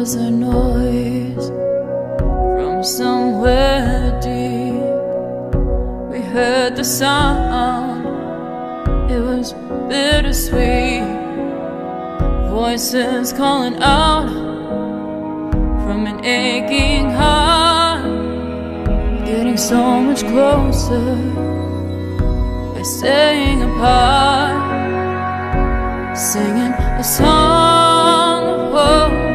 was a noise from somewhere deep. We heard the sound, it was bittersweet. Voices calling out from an aching heart, getting so much closer by staying apart, singing a song of hope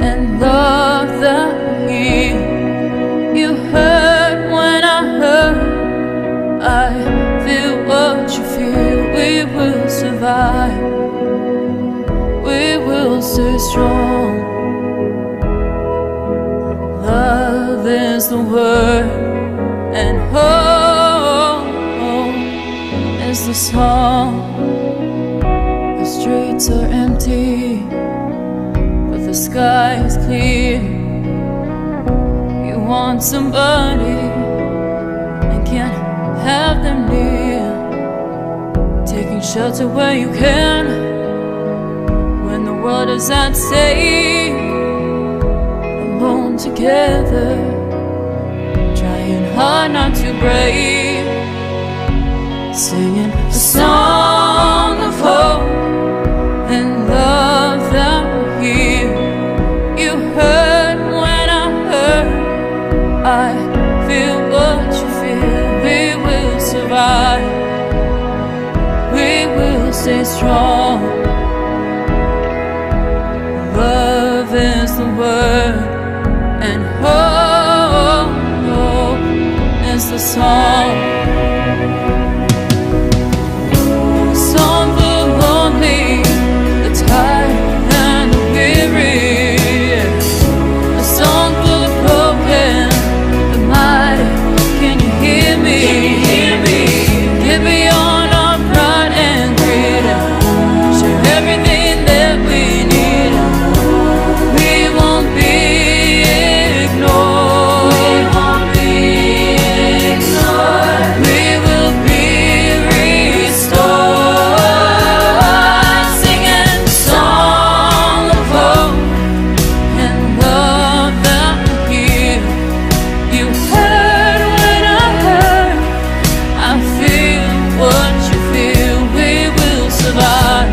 and love that heals. You heard when I heard, I feel what you feel. We will survive, we will stay strong. Love is the word, and hope is the song. The streets are empty, but the sky is clear. You want somebody and can't have them near, taking shelter where you can when the world is at stake. Alone together, trying hard not to break, singing a song of hope and love that will heal. You heard when I heard, I feel what you feel. We will survive, we will stay strong. Love is the word, and hope is the song. A song for the lonely, the tired and the weary. A song for the broken, the mighty. Can you hear me? Get beyond our pride and greed, share everything that we need. We won't be ignored. We will be restored. Singing a song of hope and love that will heal. You heard when I heard, I feel what you feel. We will survive,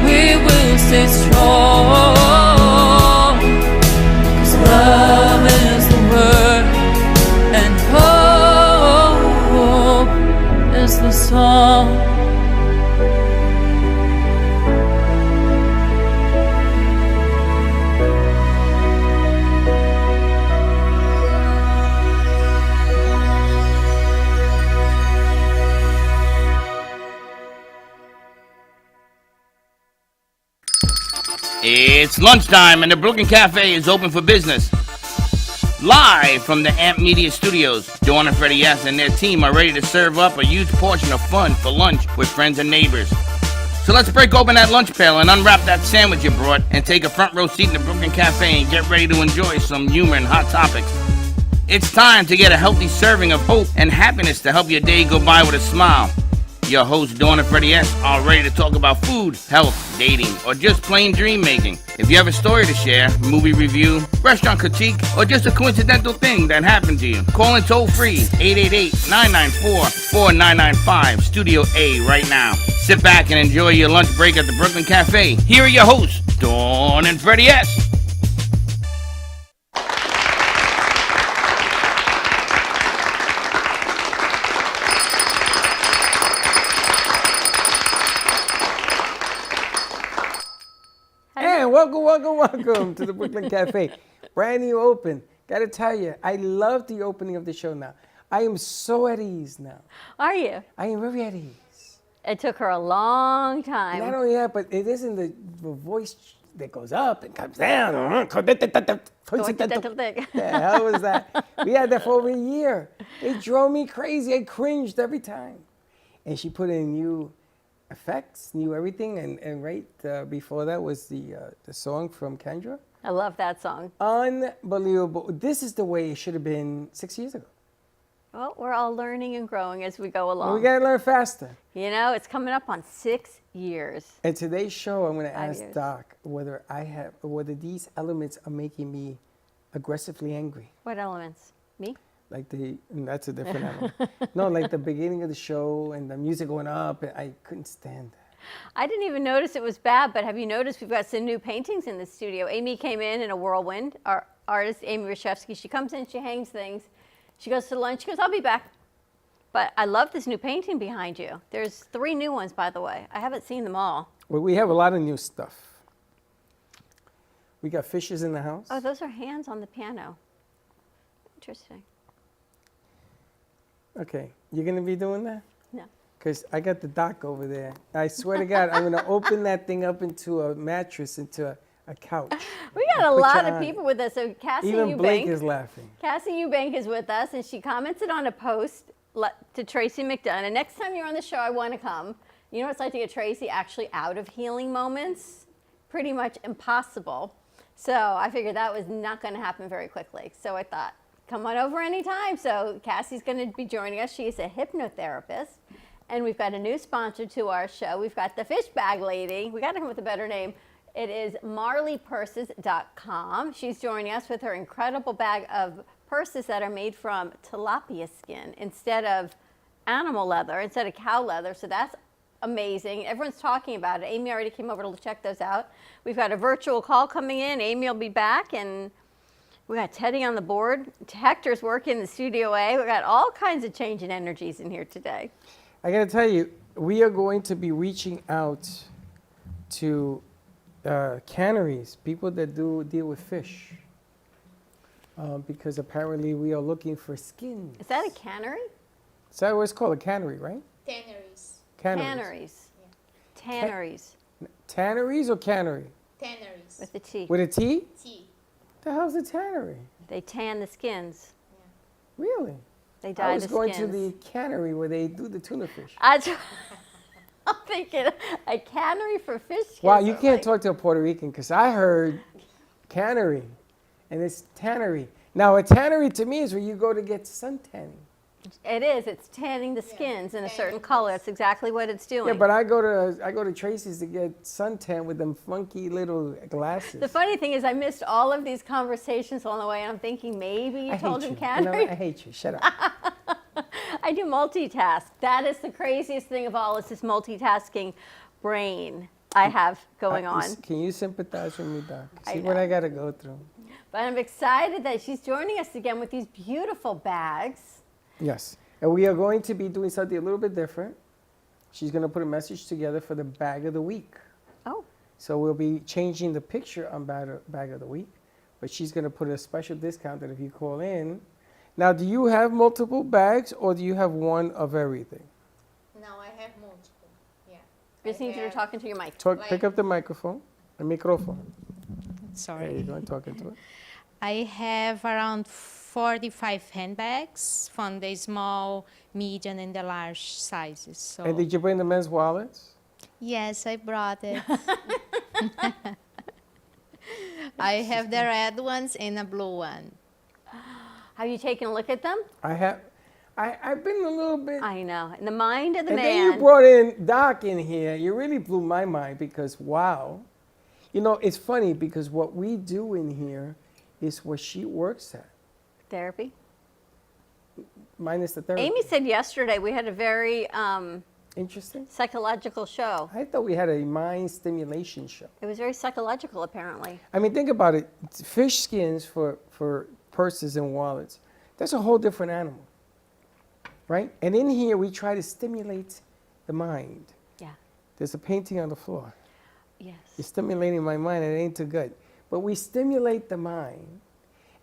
we will stay strong, 'cause love is the word, and hope is the song. It's lunchtime and the Brooklyn Café is open for business. Live from the Amp Media Studios, Dawn and Freddie S. and their team are ready to serve up a huge portion of fun for lunch with friends and neighbors. So let's break open that lunch pail and unwrap that sandwich you brought and take a front row seat in the Brooklyn Café and get ready to enjoy some humor and hot topics. It's time to get a healthy serving of hope and happiness to help your day go by with a smile. Your hosts, Dawn and Freddie S., are ready to talk about food, health, dating, or just plain dream making. If you have a story to share, movie review, restaurant critique, or just a coincidental thing that happened to you, call in toll free 888-994-4995, Studio A right now. Sit back and enjoy your lunch break at the Brooklyn Café. Here are your hosts, Dawn and Freddie S. And welcome to the Brooklyn Cafe. Brand new open. Gotta tell you, I love the opening of the show now. I am so at ease now. Are you? I am very at ease. It took her a long time. Not only that, but it isn't the voice that goes up and comes down. What the hell was that? We had that for over a year. It drove me crazy. I cringed every time. And she put in new effects, new everything, and right before that was the song from Kendra. I love that song. Unbelievable. This is the way it should have been 6 years ago. Well, we're all learning and growing as we go And along. we got to learn faster. You know, it's coming up on 6 years. And today's show, I'm going to 5 ask years. Doc whether these elements are making me aggressively angry. What elements? Me? That's a different element. No, like the beginning of the show and the music going up, and I couldn't stand that. I didn't even notice it was bad, but have you noticed we've got some new paintings in the studio? Amy came in a whirlwind. Our artist, Amy Rashevsky, she comes in, she hangs things. She goes to lunch, she goes, I'll be back. But I love this new painting behind you. There's 3 new ones, by the way. I haven't seen them all. Well, we have a lot of new stuff. We got fishes in the house. Oh, those are hands on the piano. Interesting. Okay, you're going to be doing that? No. Because I got the Doc over there. I swear to God, I'm going to open that thing up into a mattress, into a couch. We got a Put lot you of on people with us. So Cassie Even Blake Eubank. is laughing. Cassie Eubank is with us, and she commented on a post to Tracy McDunn. And next time you're on the show, I want to come. You know what it's like to get Tracy actually out of healing moments? Pretty much impossible. So I figured that was not going to happen very quickly. So I thought, come on over anytime. So Cassie's going to be joining us. She is a hypnotherapist. And we've got a new sponsor to our show. We've got the Fish Bag Lady. We got to come with a better name. It is marleypurses.com. She's joining us with her incredible bag of purses that are made from tilapia skin instead of animal leather, instead of cow leather. So that's amazing. Everyone's talking about it. Amy already came over to check those out. We've got a virtual call coming in. Amy will be back, and we got Teddy on the board. Hector's working in Studio A. We got all kinds of changing energies in here today. I got to tell you, we are going to be reaching out to canneries, people that deal with fish, because apparently we are looking for skins. Is that a cannery? Is that what it's called? A cannery, right? Tanneries. Tanneries. Tanneries. Tanneries or cannery? Tanneries. With a T. With a T? Tea. The hell's a tannery? They tan the skins. Really? They I dye was the going skins. to the cannery where they do the tuna fish. I'm thinking a cannery for fish skins. Wow, you are can't like- talk to a Puerto Rican because I heard cannery and it's tannery. Now, a tannery to me is where you go to get sun tanning. It is. It's tanning the skins in a certain color. That's exactly what it's doing. Yeah, but I go to Tracy's to get suntan with them funky little glasses. The funny thing is I missed all of these conversations along the way, and I'm thinking maybe you I told hate him you. cannery. I hate you. Shut up. I do multitask. That is the craziest thing of all, is this multitasking brain I have going on. Can you sympathize with me, Doc? I See what know. I got to go through. But I'm excited that she's joining us again with these beautiful bags. Yes. And we are going to be doing something a little bit different. She's going to put a message together for the bag of the week. Oh, So we'll be changing the picture on bag of the week, but she's going to put a special discount that if you call in. Now, do you have multiple bags or do you have one of everything? Now I have multiple. Yeah. just I need you to have- talk into your mic. Pick up the microphone. The microphone. There you Sorry. go, talk into it. I have around 45 handbags from the small, medium, and the large sizes. So And did you bring the men's wallets? yes, I brought it. I have the red ones and a blue one. Have you taken a look at them? I have. I've been a little bit. I know. In the mind of the And man. then you brought in Doc in here. You really blew my mind because, wow. You know, it's funny because what we do in here is what she works at, Therapy. minus the therapy. Amy said yesterday we had a very Interesting. psychological show. I thought we had a mind stimulation show. It was very psychological, apparently. I mean, think about it. Fish skins for purses and wallets, that's a whole different animal, right? And in here, we try to stimulate the mind. Yeah. There's a painting on the floor. Yes. You're stimulating my mind, and it ain't too good. But we stimulate the mind.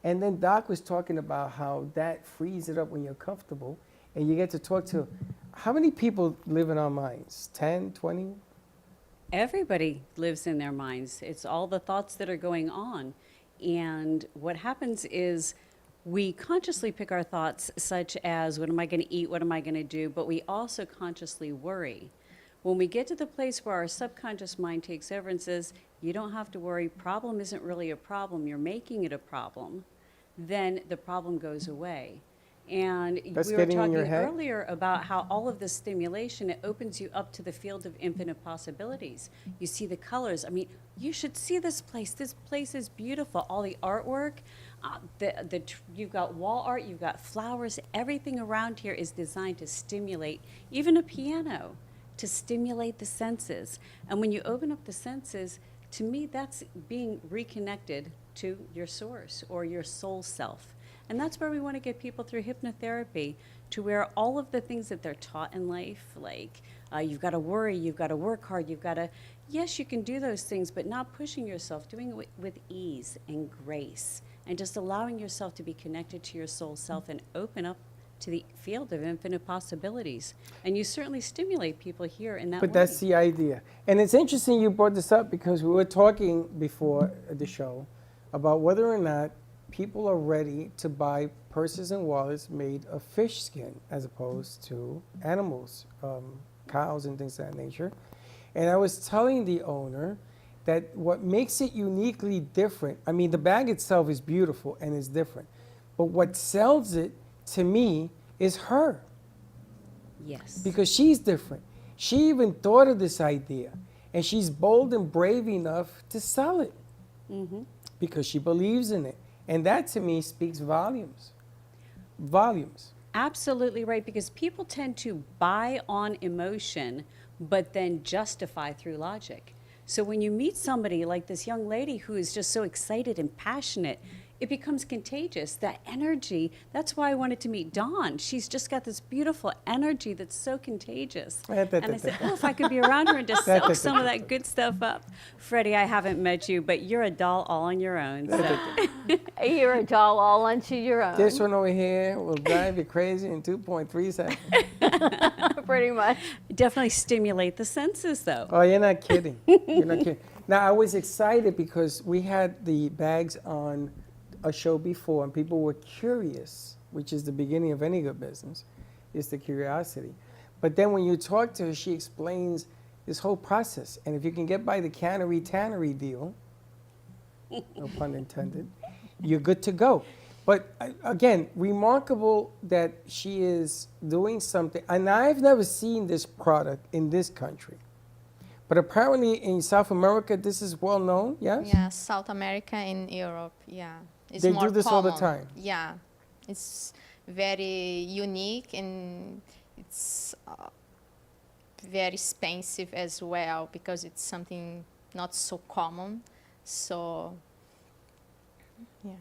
And then Doc was talking about how that frees it up when you're comfortable, and you get to talk to, how many people live in our minds? 10, 20? Everybody lives in their minds. It's all the thoughts that are going on. And what happens is we consciously pick our thoughts, such as, what am I going to eat? What am I going to do? But we also consciously worry. When we get to the place where our subconscious mind takes over and says, you don't have to worry, problem isn't really a problem, you're making it a problem, then the problem goes away. And That's we were getting in talking your head? earlier about how all of this stimulation, it opens you up to the field of infinite possibilities. You see the colors. I mean, you should see this place. This place is beautiful. All the artwork, you've got wall art, you've got flowers. Everything around here is designed to stimulate, even a piano, to stimulate the senses. And when you open up the senses, to me, that's being reconnected to your source or your soul self. And that's where we want to get people through hypnotherapy, to where all of the things that they're taught in life, like you've got to worry, you've got to work hard, you've got to, yes, you can do those things, but not pushing yourself, doing it with ease and grace, and just allowing yourself to be connected to your soul self and open up to the field of infinite possibilities. And you certainly stimulate people here in that way. But that's the idea. And it's interesting you brought this up because we were talking before the show about whether or not people are ready to buy purses and wallets made of fish skin as opposed to animals, cows and things of that nature. And I was telling the owner that what makes it uniquely different, I mean, the bag itself is beautiful and is different, but what sells it to me is her. Yes. Because she's different. She even thought of this idea, and she's bold and brave enough to sell it because she believes in it. And that to me speaks volumes. Volumes. Absolutely right, because people tend to buy on emotion, but then justify through logic. So when you meet somebody like this young lady who is just so excited and passionate, it becomes contagious. That energy, that's why I wanted to meet Dawn. She's just got this beautiful energy that's so contagious. And I said, oh, if I could be around her and just soak some of that good stuff up. Freddie, I haven't met you, but you're a doll all on your own. So. You're a doll all onto your own. This one over here will drive you crazy in 2.3 seconds. Pretty much. Definitely stimulate the senses, though. Oh, you're not kidding. You're not kidding. Now, I was excited because we had the bags on a show before, and people were curious, which is the beginning of any good business, is the curiosity. But then when you talk to her, she explains this whole process. And if you can get by the cannery-tannery deal, no pun intended, you're good to go. But again, remarkable that she is doing something. And I've never seen this product in this country. But apparently in South America, this is well known, yes? Yeah, South America and Europe, yeah. It's They more do this all the common. time? Yeah, it's very unique and it's very expensive as well because it's something not so common. So, yeah.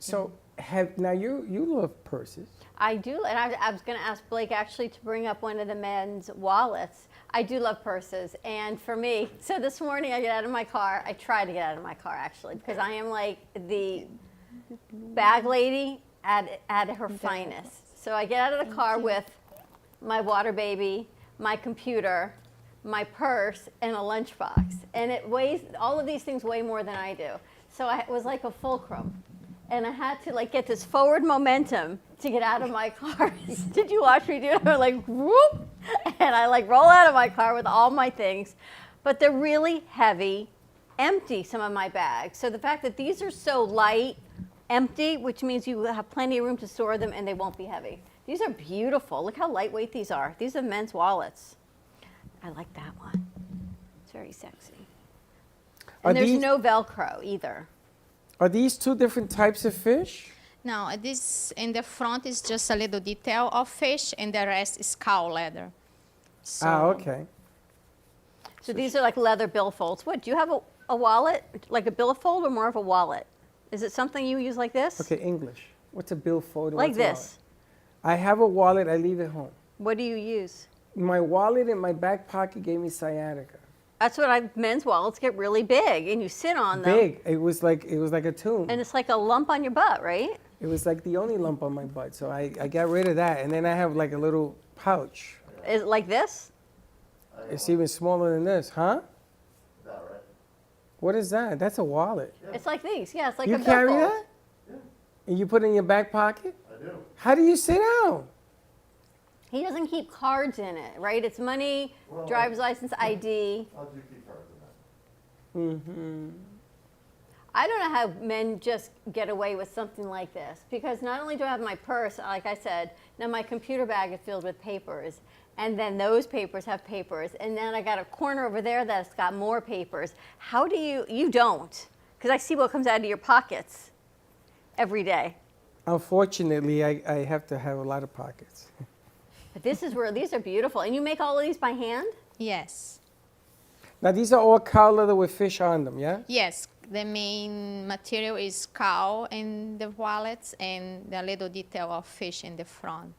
So now you love purses. I do, and I was going to ask Blake actually to bring up one of the men's wallets. I do love purses, and for me, so this morning I get out of my car. I try to get out of my car actually because I am like the bag lady at her finest. So I get out of the car with my water baby, my computer, my purse, and a lunchbox, and it weighs. All of these things weigh more than I do. So it was like a fulcrum. And I had to like get this forward momentum to get out of my car. Did you watch me do it? I was like, whoop, and I like roll out of my car with all my things. But they're really heavy, empty, some of my bags. So the fact that these are so light, empty, which means you have plenty of room to store them and they won't be heavy. These are beautiful. Look how lightweight these are. These are men's wallets. I like that one. It's very sexy. And there's no Velcro either. Are these two different types of fish? Now, this in the front is just a little detail of fish, and the rest is cow leather. So, Okay. So these are like leather billfolds. What, do you have a wallet, like a billfold or more of a wallet? Is it something you use like this? Okay, English. What's a billfold? Like What's a this. wallet? I have a wallet. I leave it home. What do you use? My wallet in my back pocket gave me sciatica. That's what men's wallets get really big, and you sit on them. Big. It was like a tomb. And it's like a lump on your butt, right? It was like the only lump on my butt, so I got rid of that. And then I have like a little pouch. Is it like this? It's even smaller than this, huh? What is that? That's a wallet. It's like these. Yeah, it's like You a carry billfold. that? And you put it in your back pocket? I do. How do you sit down? He doesn't keep cards in it, right? It's money, Well, driver's license, ID. I'll do keep cards in that. I don't know how men just get away with something like this, because not only do I have my purse, like I said, now my computer bag is filled with papers, and then those papers have papers, and then I got a corner over there that's got more papers. How do you don't, because I see what comes out of your pockets every day. Unfortunately, I have to have a lot of pockets. But this is where, these are beautiful, and you make all of these by hand? Yes. Now, these are all cow leather with fish on them, yeah? Yes, the main material is cow in the wallets and the little detail of fish in the front.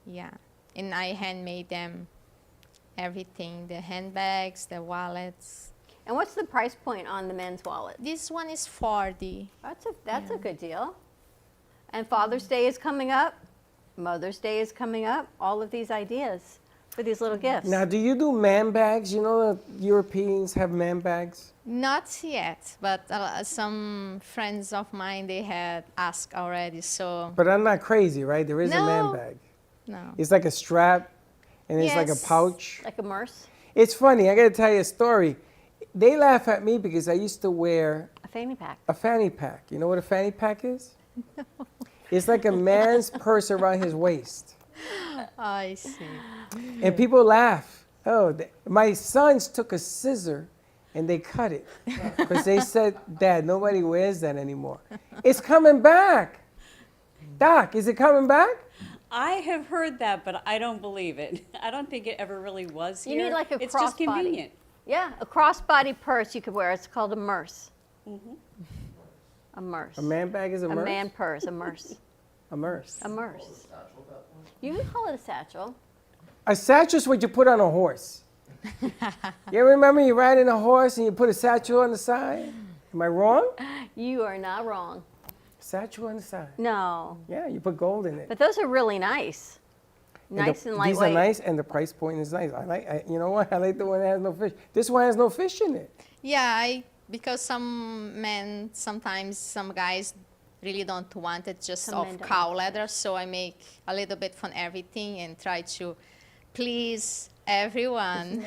Yeah, and I handmade them, everything, the handbags, the wallets. And what's the price point on the men's wallet? This one is 40. That's a good deal. And Father's Day is coming up. Mother's Day is coming up. All of these ideas for these little gifts. Now, do you do man bags? You know that Europeans have man bags? Not yet, but some friends of mine, they had asked already, so. But I'm not crazy, right? There is a man No. bag. No. It's like a strap, and it's like a Yes. pouch. Like a Merce, It's funny. I got to tell you a story. They laugh at me because I used to wear a fanny pack. a fanny pack. You know what a fanny pack is? It's like a man's purse around his waist. I see. And people laugh. Oh, my sons took a scissor and they cut it because they said, Dad, nobody wears that anymore. It's coming back. Doc, is it coming back? I have heard that, but I don't believe it. I don't think it ever really was You here. need like a It's just crossbody. convenient. Yeah, a crossbody purse you could wear. It's called a Merce. A Merce. A man bag is a A merce? man purse, a Merce. A merce. A Merce. You can call it a satchel. A satchel is what you put on a horse. You remember you riding a horse and you put a satchel on the side? Am I wrong? You are not wrong. Satchel on the side. No, Yeah, you put gold in it. but those are really nice. Nice and lightweight. These are nice, and the price point is nice. You know what? I like the one that has no fish. This one has no fish in it. Yeah, because some men, sometimes some guys really don't want it just Some men of don't cow want leather, so I make a little bit from everything and try to please everyone.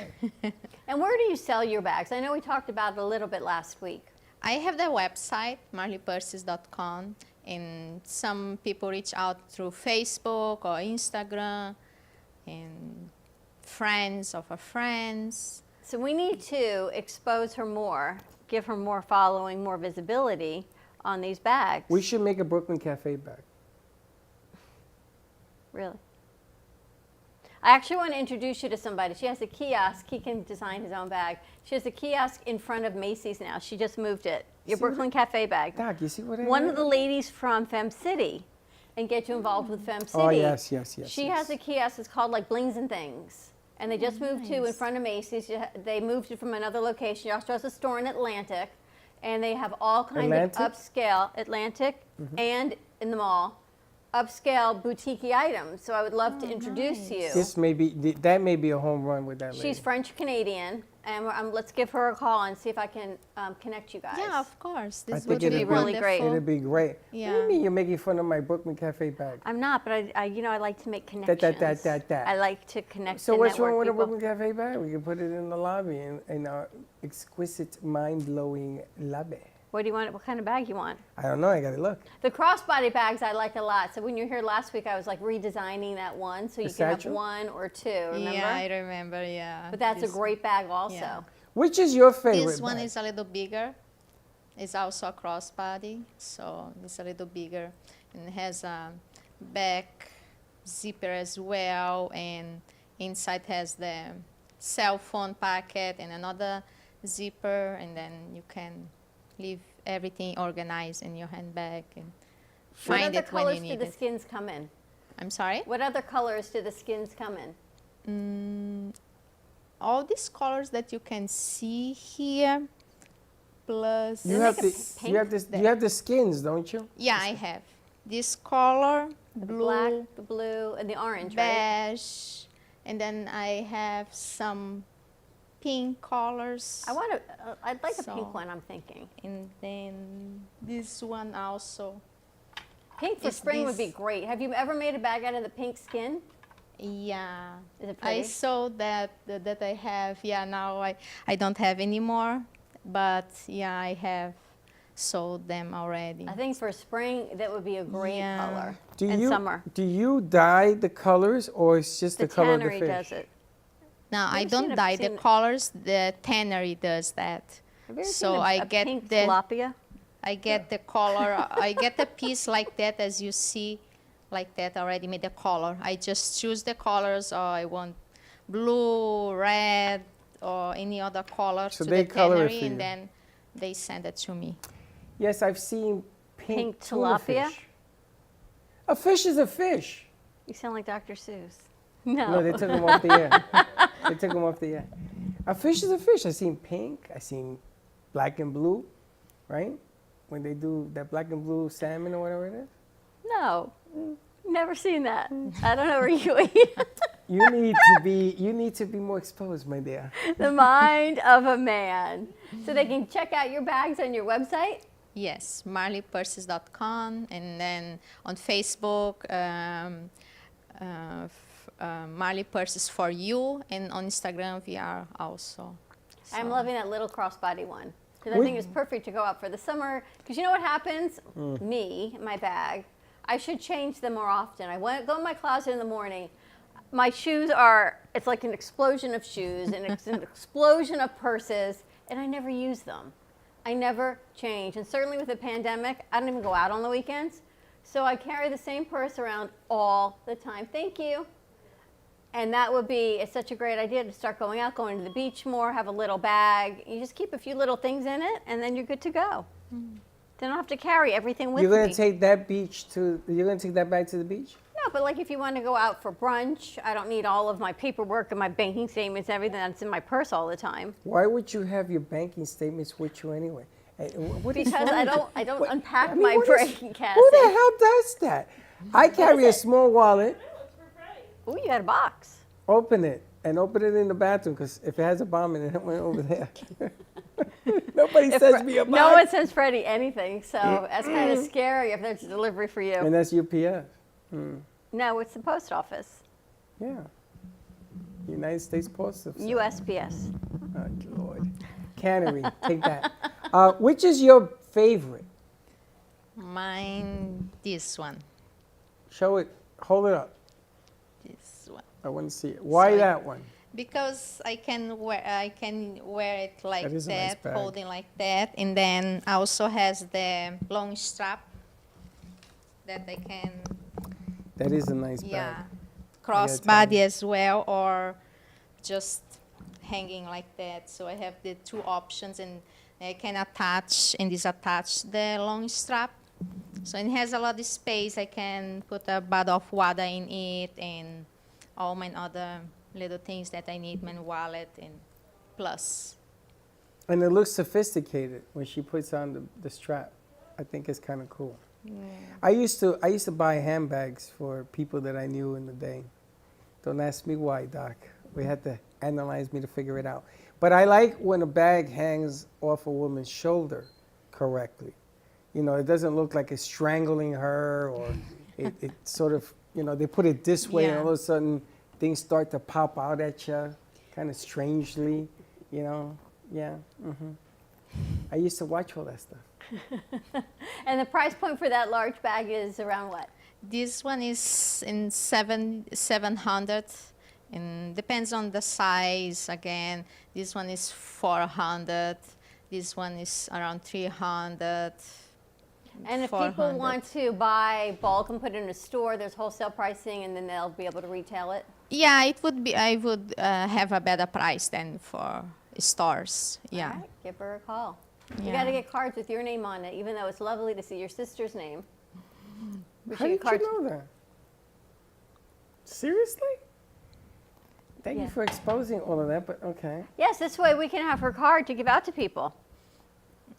And where do you sell your bags? I know we talked about it a little bit last week. I have the website, marleypurses.com, and some people reach out through Facebook or Instagram, and friends of our friends. So we need to expose her more, give her more following, more visibility on these bags. We should make a Brooklyn Café bag. Really? I actually want to introduce you to somebody. She has a kiosk. He can design his own bag. She has a kiosk in front of Macy's now. She just moved it. Your See Brooklyn Cafe bag. Doc, you see what I One did? of the ladies from Fem City, and get you involved with Fem City. Oh, yes. She has a kiosk. It's called like Blings and Things. And they just moved to in front of Macy's. They moved it from another location. She also has a store in Atlantic. And they have all kinds Atlantic? of upscale, Atlantic and in the mall, upscale boutique items. So I would love to introduce you. This may be, that may be a home run with that lady. She's French-Canadian. And let's give her a call and see if I can connect you guys. Yeah, of course. I This think would be it'd really great. wonderful. It'd be great. What do Yeah. you mean you're making fun of my Brooklyn Cafe bag? I'm not, but I like to make that, connections. that. I like to connect So and what's wrong network with a people. Brooklyn Cafe bag? We can put it in the lobby, in our exquisite, mind-blowing lobby. What do you want? What kind of bag you want? I don't know. I gotta look. The crossbody bags I like a lot. So when you were here last week, I was like redesigning that one, so you The can have satchel? one or two. Remember? Yeah, I remember, yeah. But that's a This- great bag also. yeah. Which is your favorite This one bag? is a little bigger. It's also a crossbody, so it's a little bigger. And it has a back zipper as well, and inside has the cell phone packet and another zipper, and then you can leave everything organized in your handbag and What find other it when colors you do need the it. skins come in? I'm sorry? What other colors do the skins come in? All these colors that you can see here, plus You They have make a the pink you have this you have the skins, don't you? yeah, I have this color, The blue, black, the blue, and the orange, right? beige, and then I have some pink colors, I want to. I'd like a So- pink one. I'm thinking and then this one also. pink for Is spring would be this- great. Have you ever made a bag out of the pink skin? Yeah, Is it I pretty? saw that I have. Yeah, now I don't have anymore, but yeah, I have sold them already. I think for spring, that would be a great Yeah. color. Do and you summer. do you dye the colors, or it's just The the color of the tannery fish? does it. Now, I ever don't seen a- dye the seen- colors. The tannery does that. Have you ever So seen I a get pink the tilapia? I get the color. I get a piece like that, as you see, like that already made the color. I just choose the colors, or I want blue, red, or any other color So to they the color it tannery, for and you. then they send it to me. Yes, I've seen pink, Pink tuna tilapia? fish. A fish is a fish. You sound like Dr. Seuss. No, they took them off the air. They took them off the air. A fish is a fish. I've seen pink. I've seen black and blue, right? When they do that black and blue salmon or whatever it is. No, never seen that. I don't know where you eat. You need to be more exposed, my dear. The mind of a man. So they can check out your bags on your website. Yes, marleypurses.com, and then on Facebook, Marley Purses for You, and on Instagram we are also. I'm So- loving that little crossbody one because I think it's perfect to go out for the summer. Because you know what happens? Me, my bag, I should change them more often. I go in my closet in the morning. My shoes are, it's like an explosion of shoes and it's an explosion of purses, and I never use them. I never change. And certainly with the pandemic, I don't even go out on the weekends. So I carry the same purse around all the time. Thank you. And that would be, it's such a great idea to start going out, going to the beach more, have a little bag. You just keep a few little things in it, and then you're good to go. Then I don't have to carry everything with You're me. gonna take that you're gonna take that bag to the beach? No, but like if you want to go out for brunch, I don't need all of my paperwork and my banking statements, everything that's in my purse all the time. Why would you have your banking statements with you anyway? What is Because wrong I with don't, you? I don't What- unpack I mean, my what is- brain, Cassie. Who the hell does that? I carry a small wallet, Ooh, you got a box. open it in the bathroom, because if it has a bomb in it, it went over there. Nobody sends me a box. No one sends Freddie anything, so that's kind of scary if there's a delivery for you. And that's UPS. No, it's the post office. Yeah. United States Postal Service. USPS. Oh, Lord. Cannery, take that. Which is your favorite? Mine, this one. Show it. Hold it up. This one. I want to see it. Why Sorry. that one? Because I can wear it like That is a nice that, bag. holding like that, and then also has the long strap that I can, That is a nice yeah, bag. crossbody as well, or just hanging like that. So I have the two options, and I can attach and disattach the long strap. So it has a lot of space. I can put a bottle of water in it and all my other little things that I need, my wallet and plus. And it looks sophisticated when she puts on the strap. I think it's kind of cool. I used to buy handbags for people that I knew in the day. Don't ask me why, Doc. We had to analyze me to figure it out. But I like when a bag hangs off a woman's shoulder correctly. You know, it doesn't look like it's strangling her, or it sort of, you know, they put it this way and Yeah. all of a sudden things start to pop out at you kind of strangely, you know. Yeah. I used to watch all that stuff. And the price point for that large bag is around what? This one is in 700, and depends on the size. Again, this one is 400. This one is around 300. And if people 400. want to buy bulk and put it in a store, there's wholesale pricing, and then they'll be able to retail it. Yeah, it would be. I would have a better price than for stores. Yeah. All right, give her a call. You Yeah. got to get cards with your name on it, even though it's lovely to see your sister's name. We How should did get cards. you know that? Seriously? Thank Yeah. you for exposing all of that, but okay. Yes, this way we can have her card to give out to people.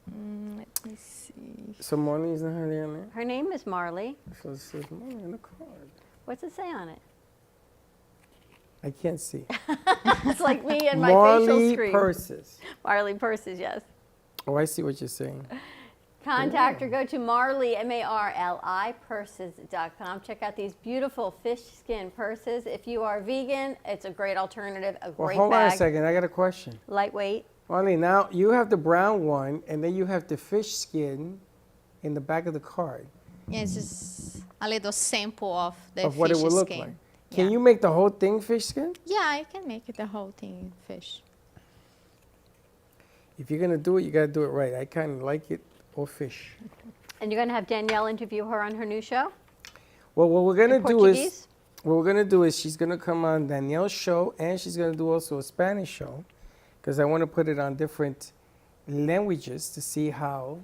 Let me see. So Marley's not her real name? Her name is Marley. So it says Marley on the card. What's it say on it? I can't see. It's like me and my facial Marley screen. Purses. Marley Purses, yes. Oh, I see what you're saying. Contact her. Go to Marley, M-A-R-L-I, purses.com. Check out these beautiful fish skin purses. If you are vegan, it's a great alternative, a Well, great hold on a bag. second. I got a question. Lightweight. Marlene, now you have the brown one, and then you have the fish skin in the back of the card Yes, it's a little sample of the of what it fish would look skin. like. Can Yeah. you make the whole thing fish skin? Yeah, I can make it the whole thing fish. If you're gonna do it, you gotta do it right. I kind of like it or fish. And you're going to have Danielle interview her on her new show? Well, what we're gonna In do Portuguese? is, what we're gonna do is she's gonna come on Danielle's show, and she's gonna do also a Spanish show, because I want to put it on different languages to see how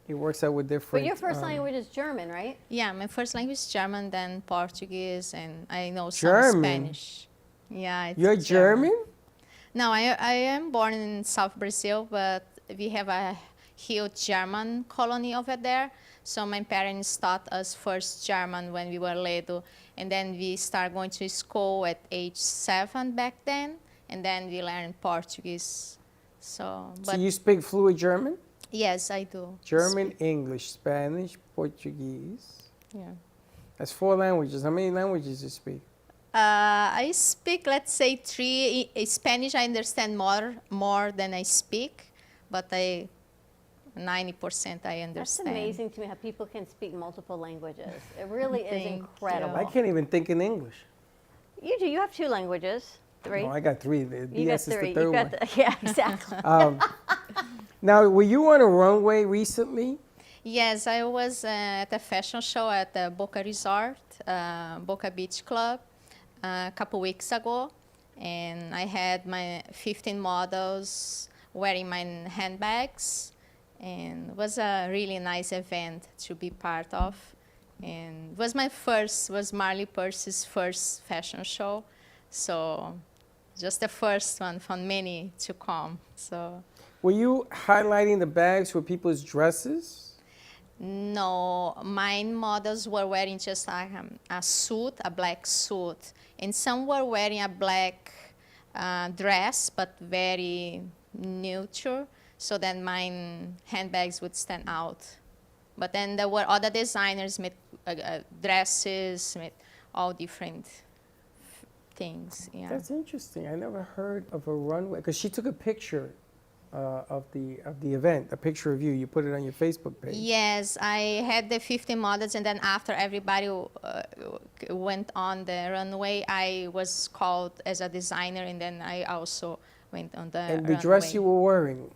it works out with different. But your first language is German, right? Yeah, my first language is German, then Portuguese, and I know some German? Spanish. Yeah, it's You're German? No, I am born in South Brazil, but we have a huge German colony over there. So my parents taught us first German when we were little, and then we start going to school at age 7 back then, and then we learn Portuguese. So, So but you speak fluent German? yes, I do. German, English, Spanish, Portuguese. Yeah. That's 4 languages. How many languages you speak? I speak, let's say, 3. Spanish I understand more than I speak, but 90% I understand. That's amazing to me how people can speak multiple languages. It really is Thank incredible. I can't even think in English. You do. You have 2 languages. 3. No, I got 3. The you got BS is 3. the third You got one. yeah, exactly. Now, were you on a runway recently? Yes, I was at a fashion show at the Boca Resort, Boca Beach Club, a couple weeks ago, and I had my 15 models wearing my handbags, and it was a really nice event to be part of. And it was was Marley Percy's first fashion show, so just the first one from many to come. So. Were you highlighting the bags for people's dresses? No, mine models were wearing just like a suit, a black suit, and some were wearing a black dress, but very neutral, so that mine handbags would stand out. But then there were other designers made dresses, made all different things. Yeah. That's interesting. I never heard of a runway, because she took a picture of the event, a picture of you. You put it on your Facebook page. Yes, I had the 15 models, and then after everybody went on the runway, I was called as a designer, and then I also went on the And the runway. dress you were wearing.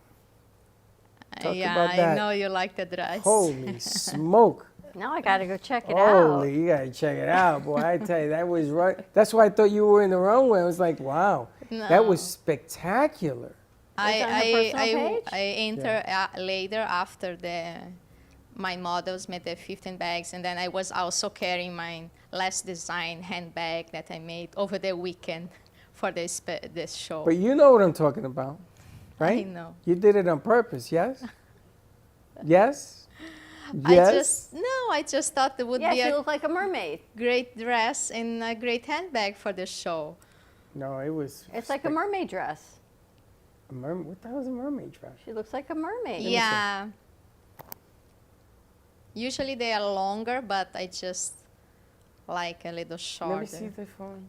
Talk yeah, about I that. know you like the dress. Holy smoke. Now I got to go check it out. Holy, you gotta check it out, boy. I tell you, that was right. That's why I thought you were in the runway. I was like, wow, that was spectacular. It's on her personal page? I enter later after my models made the 15 bags, and then I was also carrying my last design handbag that I made over the weekend for this show. But you know what I'm talking about, right? I know. You did it on purpose, yes? Yes? Yes? I just thought it would Yes, be you a look like a mermaid. great dress and a great handbag for the show. No, it was. It's like a mermaid dress. What the hell is a mermaid dress? She looks like a mermaid. Yeah. Usually they are longer, but I just like a little shorter. Let me see the phone.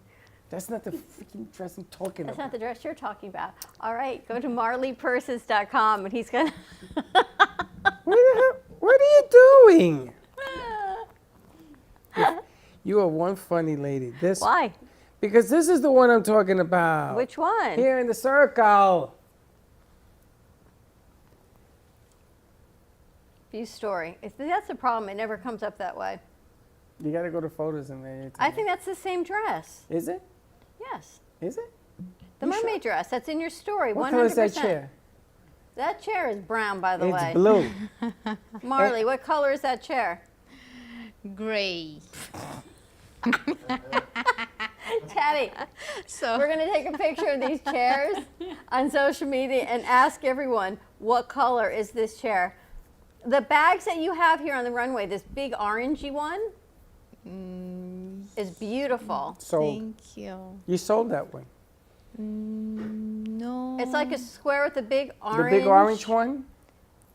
That's not the freaking dress I'm talking That's about. not the dress you're talking about. All right, go to marleypurses.com, and he's going to... What are you doing? You are one funny lady. Why? Because this is the one I'm talking about. Which one? Here in the circle. View story. That's the problem. It never comes up that way. You got to go to photos and then. I think that's the same dress. Is it? Yes. Is it? The You mermaid sure? dress. That's in your story. What 100%. color is that chair? That chair is brown, by the way. It's blue. Marley, what color is that chair? Gray. Teddy, So we're going to take a picture of these chairs on social media and ask everyone, what color is this chair? The bags that you have here on the runway, this big orangey one, is beautiful. Sold. thank you. You sold that one. No. It's like a square with a big orange. The big orange one?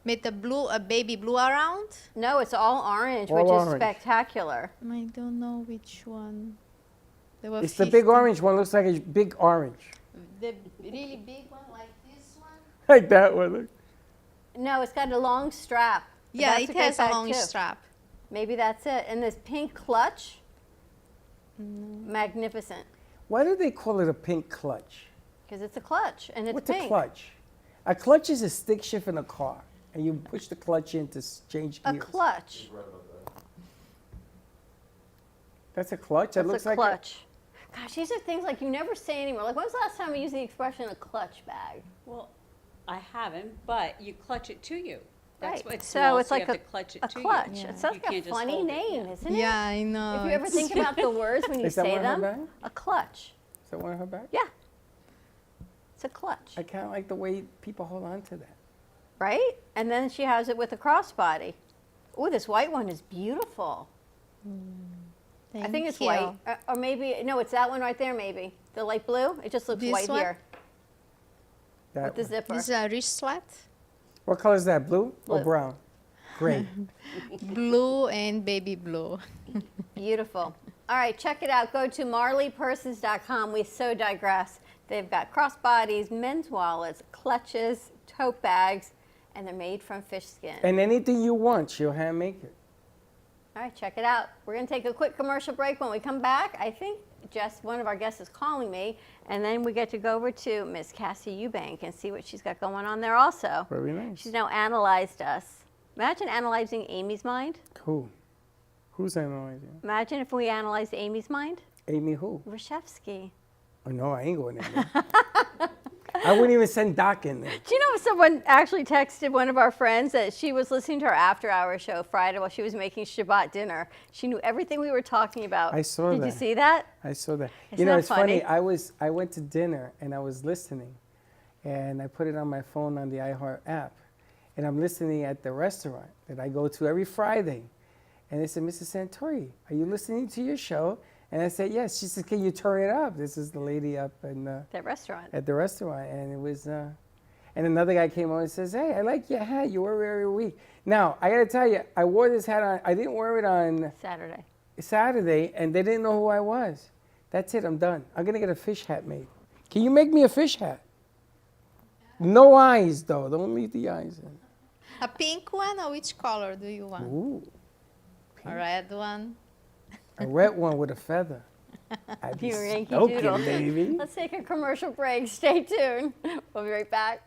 With the blue, a baby blue around. No, it's all orange, All which orange. is spectacular. I don't know which one. There were It's the big 50. orange one. Looks like a big orange. The really big one, like this one. like that one. Look. No, it's got a long strap. But Yeah, that's it great has a bag, long too. strap. Maybe that's it. And this pink clutch, magnificent. Why do they call it a pink clutch? Because it's a clutch and it's What's pink. a clutch? A clutch is a stick shift in a car, and you push the clutch in to change A gears. clutch. That's a clutch? That That's looks a like clutch. Gosh, these are things like you never say anymore. Like, when was the last time we used the expression a clutch bag? Well, I haven't, but you clutch it to you. That's Right. why it's So small, it's so like you have to clutch it a to clutch. you. It's such You a can't just funny hold it, name, yeah. isn't it? Yeah, I know. If you ever think about the words when you Is that say one of her them, bags? a clutch. Is that one of her bags? Yeah. It's a clutch, I kind of like the way people hold on to that. right? And then she has it with a crossbody. Oh, this white one is beautiful. I think it's white. Or maybe, no, it's that one right there, maybe. The light blue. It just looks This white one? here That with the one. zipper. This is a wristlet, What color is that? Blue or Blue. brown? Gray. blue and baby blue. Beautiful. All right, check it out. Go to marleypurses.com. We so digress. They've got crossbodies, men's wallets, clutches, tote bags, and they're made from fish skin. And anything you want, she'll hand make it. All right, check it out. We're going to take a quick commercial break. When we come back, I think one of our guests is calling me, and then we get to go over to Miss Cassie Eubank and see what she's got going on there also. Very nice. She's now analyzed us. Imagine analyzing Amy's mind. Cool. Who's analyzing? Imagine if we analyzed Amy's mind. Amy who? Reshevsky. Oh, no, I ain't going in there. I wouldn't even send Doc in there. Do you know someone actually texted one of our friends that she was listening to our after-hour show Friday while she was making Shabbat dinner? She knew everything we were talking about. I saw Did that. you see that? I saw that. Isn't that It's funny. funny? I went to dinner and I was listening, and I put it on my phone on the iHeart app, and I'm listening at the restaurant that I go to every Friday, and they said, "Mrs. Santori, are you listening to your show?" And I said, "Yes." She said, "Can you turn it up?" This is the lady up in, That restaurant. at the restaurant, and it was. And another guy came on and says, "Hey, I like your hat. You wear it every week." Now I got to tell you, I wore this hat on. I didn't wear it on Saturday. Saturday, and they didn't know who I was. That's it. I'm done. I'm gonna get a fish hat made. Can you make me a fish hat? No eyes though. Don't leave the eyes in. A pink one, or which color do you want? Ooh, A red one. a red one with a feather. I'd be You Yankee smoking, Doodle. baby. Let's take a commercial break. Stay tuned. We'll be right back.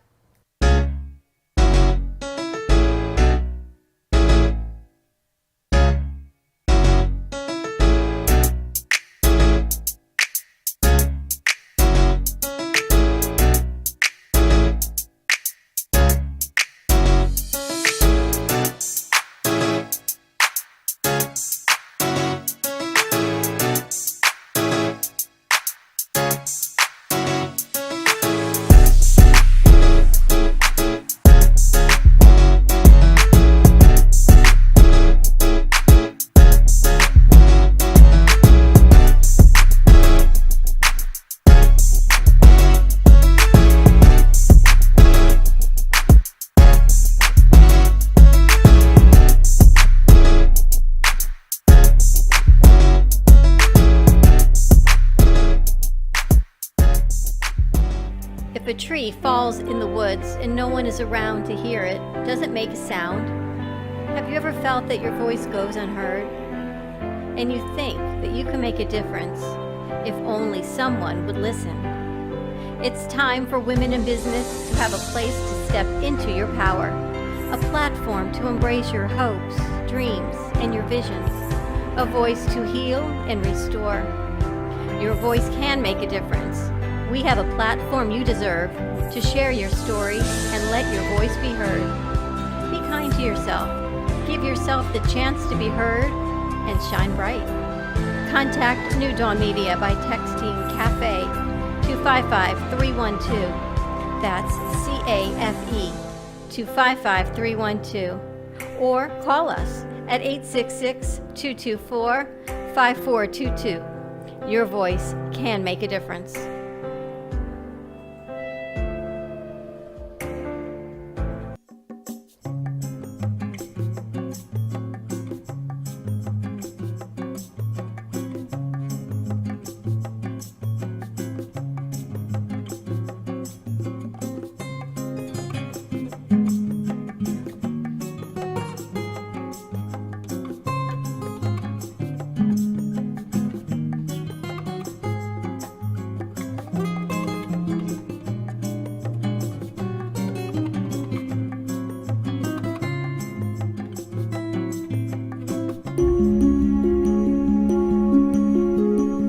If a tree falls in the woods and no one is around to hear it, does it make a sound? Have you ever felt that your voice goes unheard? And you think that you can make a difference if only someone would listen. It's time for women in business to have a place to step into your power, a platform to embrace your hopes, dreams, and your visions, a voice to heal and restore. Your voice can make a difference. We have a platform you deserve to share your story and let your voice be heard. Be kind to yourself. Give yourself the chance to be heard and shine bright. Contact New Dawn Media by texting CAFE to 55312. That's CAFE to 55312. Or call us at 866-224-5422. Your voice can make a difference.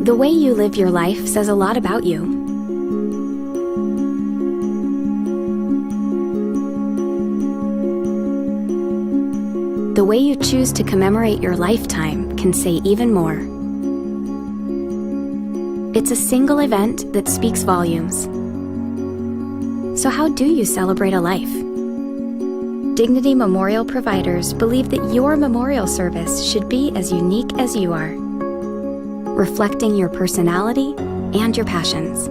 The way you live your life says a lot about you. The way you choose to commemorate your lifetime can say even more. It's a single event that speaks volumes. So how do you celebrate a life? Dignity Memorial providers believe that your memorial service should be as unique as you are, reflecting your personality and your passions.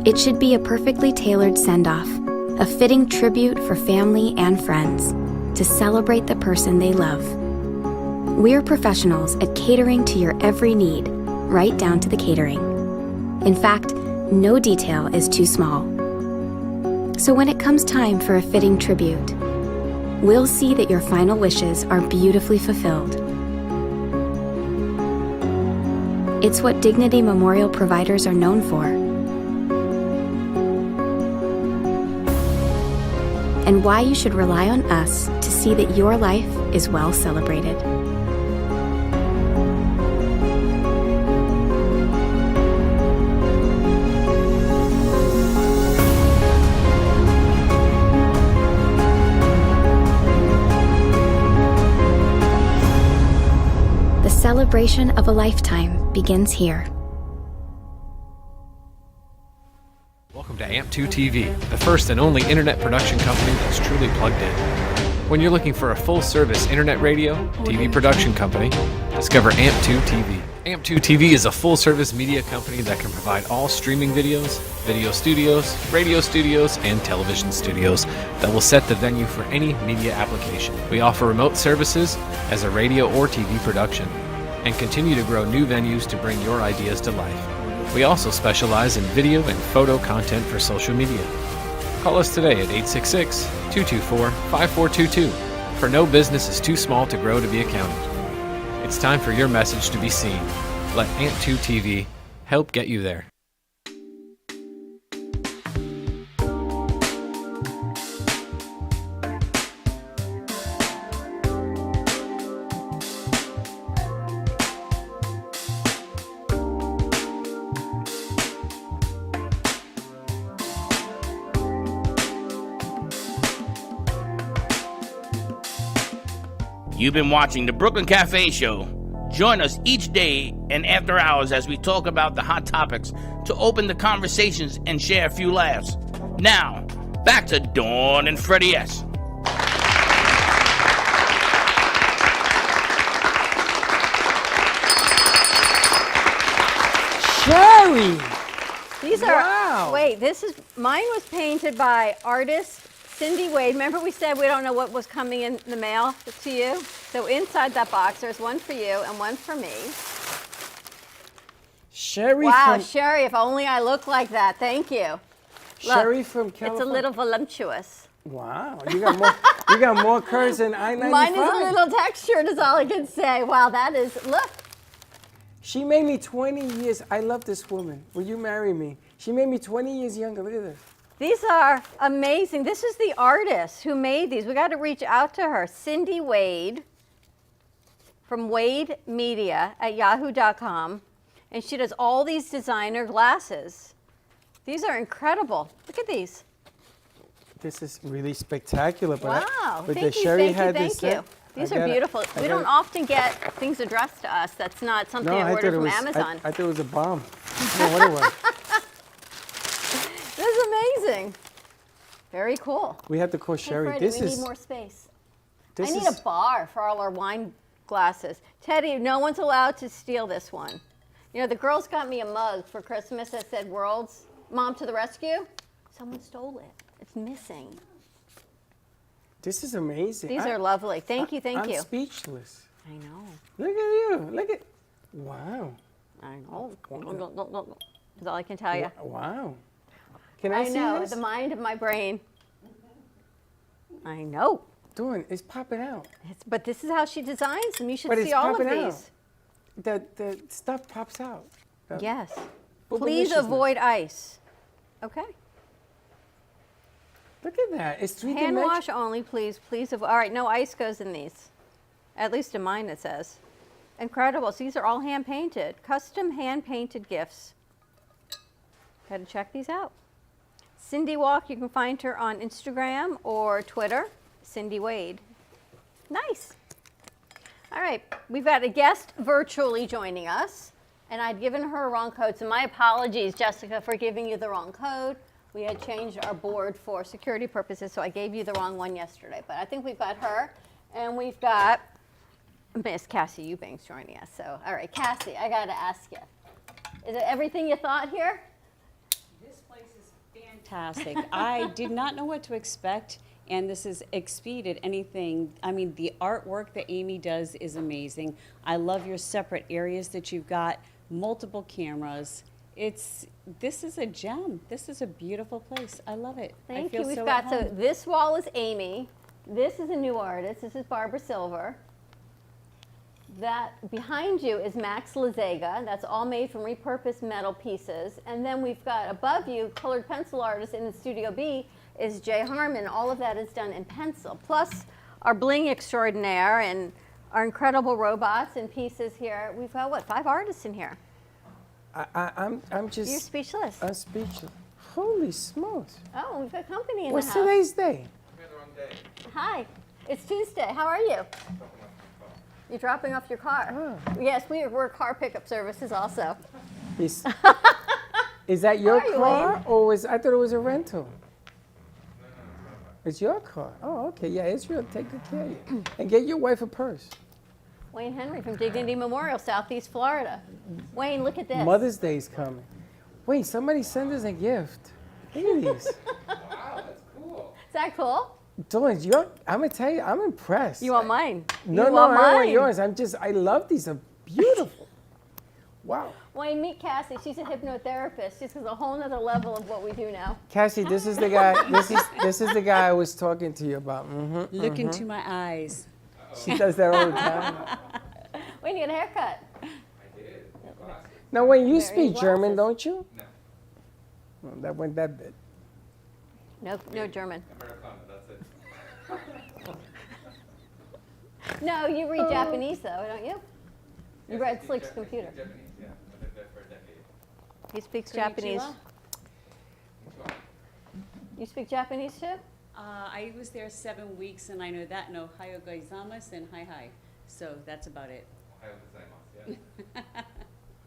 It should be a perfectly tailored send-off, a fitting tribute for family and friends to celebrate the person they love. We're professionals at catering to your every need, right down to the catering. In fact, no detail is too small. So when it comes time for a fitting tribute, we'll see that your final wishes are beautifully fulfilled. It's what Dignity Memorial providers are known for. And why you should rely on us to see that your life is well celebrated. The celebration of a lifetime begins here. Welcome to AMP2 TV, the first and only internet production company that's truly plugged in. When you're looking for a full-service internet radio, TV production company, discover AMP2 TV. AMP2 TV is a full-service media company that can provide all streaming videos, video studios, radio studios, and television studios that will set the venue for any media application. We offer remote services as a radio or TV production and continue to grow new venues to bring your ideas to life. We also specialize in video and photo content for social media. Call us today at 866-224-5422, for no business is too small to grow to be accounted. It's time for your message to be seen. Let AMP2 TV help get you there. You've been watching the Brooklyn Café Show. Join us each day and after hours as we talk about the hot topics to open the conversations and share a few laughs. Now, back to Dawn and Freddie S. Sherry! These are, Wow. wait, mine was painted by artist Cindy Wade. Remember we said we don't know what was coming in the mail to you? So inside that box, there's one for you and one for me. Sherry Wow, from Sherry, if only I looked like that. Thank you. Look, Sherry from California. it's a little voluptuous. Wow, you got more. You got more curves than I-95. Mine is a little textured, is all I can say. Wow, that is, look. She made me 20 years. I love this woman. Will you marry me? She made me 20 years younger. Look at this. These are amazing. This is the artist who made these. We got to reach out to her. Cindy Wade from Wade Media at yahoo.com. And she does all these designer glasses. These are incredible. Look at these. This is really spectacular. But Wow. but Thank the you, Sherry thank you, had thank this you. set. These I are gotta- beautiful. I We don't gotta- often get things addressed to us. That's not something I thought ordered it from was, Amazon. I thought it was a bomb. I don't know what it was. This is amazing. Very cool. We have to call Hey, Sherry. Freddie, This we is. need more space. This I need is. a bar for all our wine glasses. Teddy, no one's allowed to steal this one. You know, the girls got me a mug for Christmas that said World's Mom to the Rescue. Someone stole it. It's missing. This is amazing. These are lovely. Thank you, thank I'm you. speechless. I know. Look at you. Look at. Wow. I know. That's all I can tell you. Wow. Can I, I see know, this? the mind of my brain. I know. Dawn, it's popping out. But this is how she designs them. You should But see it's all of popping out. these. The stuff pops out. The Yes. Please deliciousness. avoid ice. Okay. Look at that. It's Hand three-dimensional. wash only, please. Please avoid. All right, no ice goes in these. At least in mine it says. Incredible. So these are all hand painted, custom hand painted gifts. Got to check these out. Cindy Walk, you can find her on Instagram or Twitter, Cindy Wade. Nice. All right, we've got a guest virtually joining us, and I'd given her a wrong code, so my apologies, Jessica, for giving you the wrong code. We had changed our board for security purposes, so I gave you the wrong one yesterday, but I think we've got her, and we've got Miss Cassie Eubanks joining us. So, all right, Cassie, I got to ask you, is it everything you thought here? This place is fantastic. I did not know what to expect, and this has exceeded anything. I mean, the artwork that Amy does is amazing. I love your separate areas that you've got, multiple cameras. This is a gem. This is a beautiful place. I love it. Thank I feel you. We've so got, at so home. this wall is Amy. This is a new artist. This is Barbara Silver. That behind you is Max Lazega. That's all made from repurposed metal pieces. And then we've got above you, colored pencil artist in the Studio B is Jay Harmon. All of that is done in pencil. Plus our bling extraordinaire and our incredible robots and pieces here. We've got, what, 5 artists in here? I'm just. You're speechless. I'm speechless. Holy smokes. Oh, we've got company in What's the house. today's day? Hi, it's Tuesday. How are you? You're dropping off your car. Oh. Yes, we're car pickup services also. Is that your How are you, car, Wayne? or I thought it was a rental? It's your car. Oh, okay. Yeah, Israel, take good care of you. And get your wife a purse. Wayne Henry from Dignity Memorial, Southeast Florida. Wayne, look at this. Mother's Day's coming. Wait, somebody send us a gift. Look at these. Wow, that's cool. Is that cool? Dawn, I'm gonna tell you, I'm impressed. You want mine? No, You no, I want don't want mine? yours. I love these. They're beautiful. Wow. Wayne, meet Cassie. She's a hypnotherapist. She's a whole nother level of what we do now. Cassie, this is the guy. This is the guy I was talking to you about. Mm-hmm. Look into my eyes. She does that all the time. Wayne, you got a haircut. I did. Now, when you Very speak German, glasses. don't you? No. Well, that went that bit. No German. Americano, that's it. No, you read Japanese though, don't you? You read Slick's computer. Japanese, yeah. I've been there for a decade. He speaks Japanese. Konnichiwa. You speak Japanese too? I was there 7 weeks, and I know that. No, Ohio gozaimasu and hi. So that's about it. Ohio gozaimasu, yeah.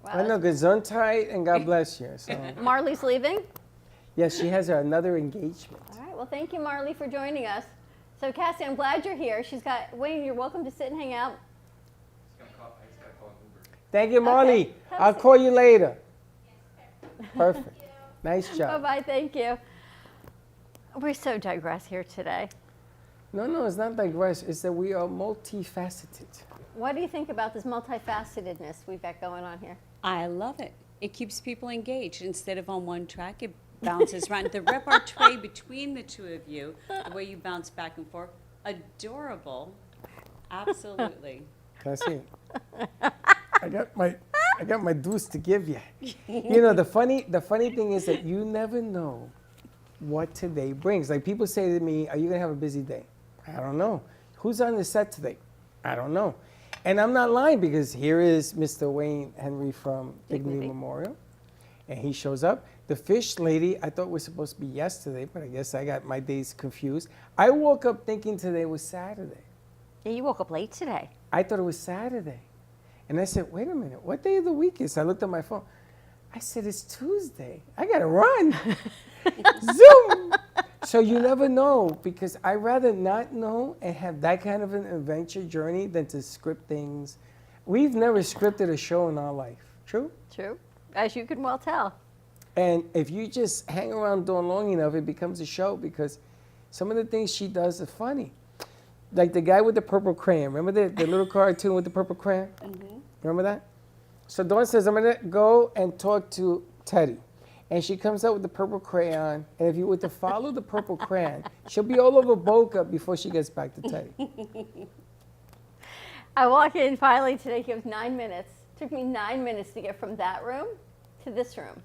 Wow. I know Gesundheit and God bless you. So, Marley's leaving? yes, she has another engagement. All right, well, thank you, Marley, for joining us. So, Cassie, I'm glad you're here. She's got, Wayne, you're welcome to sit and hang out. I just gotta call an Uber. Thank you, Marley. Okay. I'll call you later. Perfect. Nice job. Bye-bye, thank you. We so digress here today. No, it's not digress. It's that we are multifaceted. What do you think about this multifacetedness we've got going on here? I love it. It keeps people engaged. Instead of on one track, it bounces around. The repertoire between the two of you, the way you bounce back and forth, adorable. Absolutely. Cassie, I got my dues to give you. You know, the funny thing is that you never know what today brings. Like, people say to me, are you gonna have a busy day? I don't know. Who's on the set today? I don't know. And I'm not lying, because here is Mr. Wayne Henry from Dignity Memorial, and he shows up. The fish lady, I thought was supposed to be yesterday, but I guess I got my days confused. I woke up thinking today was Saturday. Yeah, you woke up late today. I thought it was Saturday. And I said, wait a minute, what day of the week is it? I looked at my phone. I said, it's Tuesday. I got to run. Zoom. So you never know, because I'd rather not know and have that kind of an adventure journey than to script things. We've never scripted a show in our life. True? True, as you can well tell. And if you just hang around Dawn long enough, it becomes a show, because some of the things she does are funny. Like the guy with the purple crayon. Remember the little cartoon with the purple crayon? Mm-hmm. Remember that? So Dawn says, I'm going to go and talk to Teddy. And she comes out with the purple crayon. And if you were to follow the purple crayon, she'll be all over Boca before she gets back to Teddy. I walk in finally today, he goes 9 minutes. Took me 9 minutes to get from that room to this room.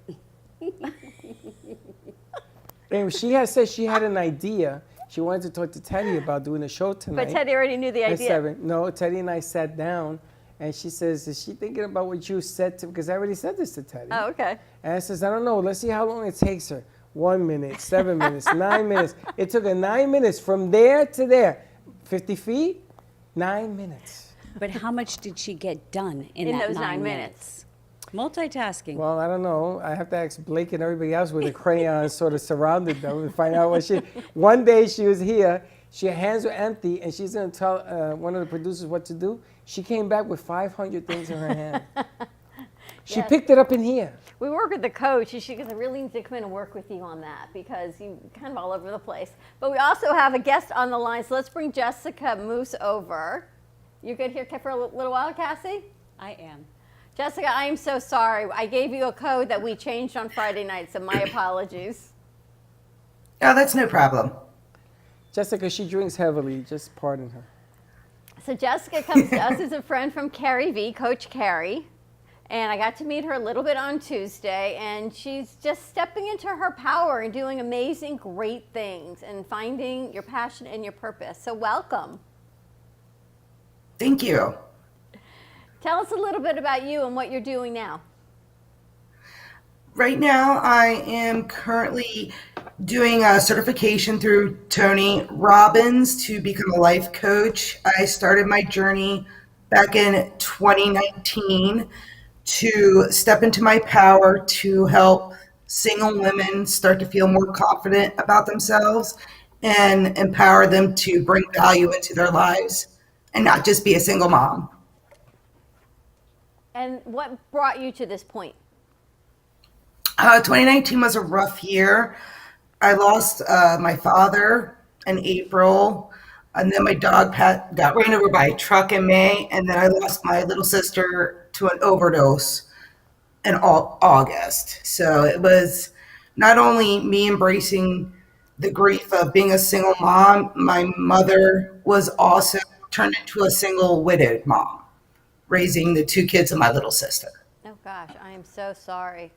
And she has said she had an idea. She wanted to talk to Teddy about doing a show tonight. But Teddy already knew the at idea. 7. No, Teddy and I sat down, And she says, is she thinking about what you said to, because I already said this to Teddy. Oh, okay. And I says, I don't know. Let's see how long it takes her. 1 minute, 7 minutes, 9 minutes. It took her 9 minutes from there to there. 50 feet, 9 minutes. But how much did she get done in In that those 9 minutes? Multitasking. Well, I don't know. I have to ask Blake and everybody else with the crayons sort of surrounded them and find out what she. One day she was here, her hands were empty, and she's going to tell one of the producers what to do. She came back with 500 things in her hand. She Yes. picked it up in here. We work with the coach. You should really need to come in and work with you on that because you're kind of all over the place. But we also have a guest on the line, so let's bring Jessica Moose over. You good here for a little while, Cassie? I am. Jessica, I am so sorry. I gave you a code that we changed on Friday night, so my apologies. Oh, that's no problem. Jessica, she drinks heavily. Just pardon her. So Jessica comes to us as a friend from Carrie V, Coach Carrie. And I got to meet her a little bit on Tuesday, and she's just stepping into her power and doing amazing, great things and finding your passion and your purpose. So welcome. Thank you. Tell us a little bit about you and what you're doing now. Right now, I am currently doing a certification through Tony Robbins to become a life coach. I started my journey back in 2019 to step into my power to help single women start to feel more confident about themselves and empower them to bring value into their lives and not just be a single mom. And what brought you to this point? 2019 was a rough year. I lost my father in April, and then my dog got ran over by a truck in May, and then I lost my little sister to an overdose in August. So it was not only me embracing the grief of being a single mom, my mother was also turned into a single widowed mom, raising the 2 kids of my little sister. Oh gosh, I am so sorry.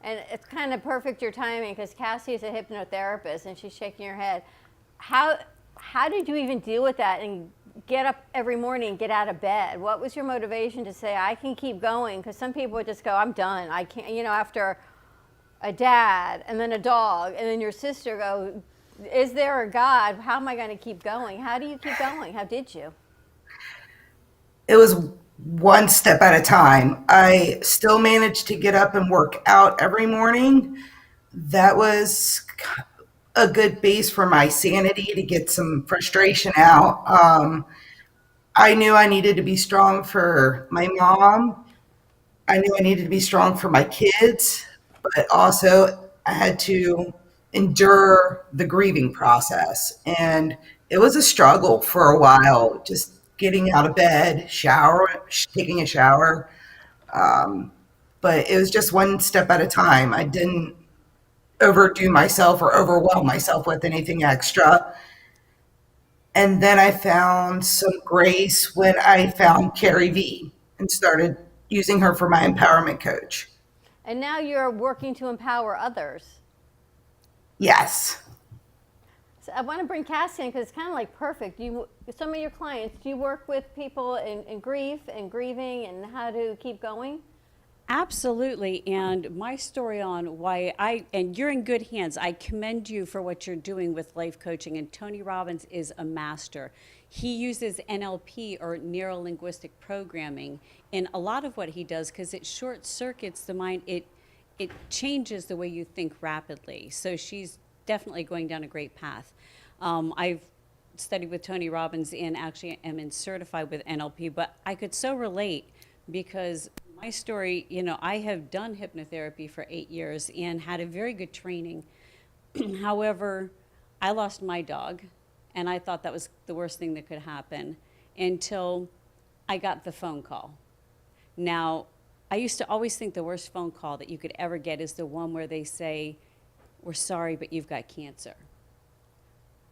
And it's kind of perfect your timing because Cassie is a hypnotherapist and she's shaking her head. How did you even deal with that and get up every morning and get out of bed? What was your motivation to say, I can keep going? Because some people would just go, I'm done. I can't, after a dad and then a dog and then your sister go, is there a God? How am I going to keep going? How do you keep going? How did you? It was one step at a time. I still managed to get up and work out every morning. That was a good base for my sanity to get some frustration out. I knew I needed to be strong for my mom. I knew I needed to be strong for my kids, but also I had to endure the grieving process. And it was a struggle for a while, just getting out of bed, taking a shower. But it was just one step at a time. I didn't overdo myself or overwhelm myself with anything extra. And then I found some grace when I found Carrie V and started using her for my empowerment coach. And now you're working to empower others. Yes. So I want to bring Cassie in because it's kind of like perfect. Some of your clients, do you work with people in grief and grieving and how to keep going? Absolutely, and my story on why and you're in good hands. I commend you for what you're doing with life coaching, and Tony Robbins is a master. He uses NLP or neuro-linguistic programming in a lot of what he does because it short circuits the mind. It changes the way you think rapidly. So she's definitely going down a great path. I've studied with Tony Robbins and actually am certified with NLP, but I could so relate because my story, I have done hypnotherapy for 8 years and had a very good training. However, I lost my dog, and I thought that was the worst thing that could happen until I got the phone call. Now, I used to always think the worst phone call that you could ever get is the one where they say, we're sorry, but you've got cancer.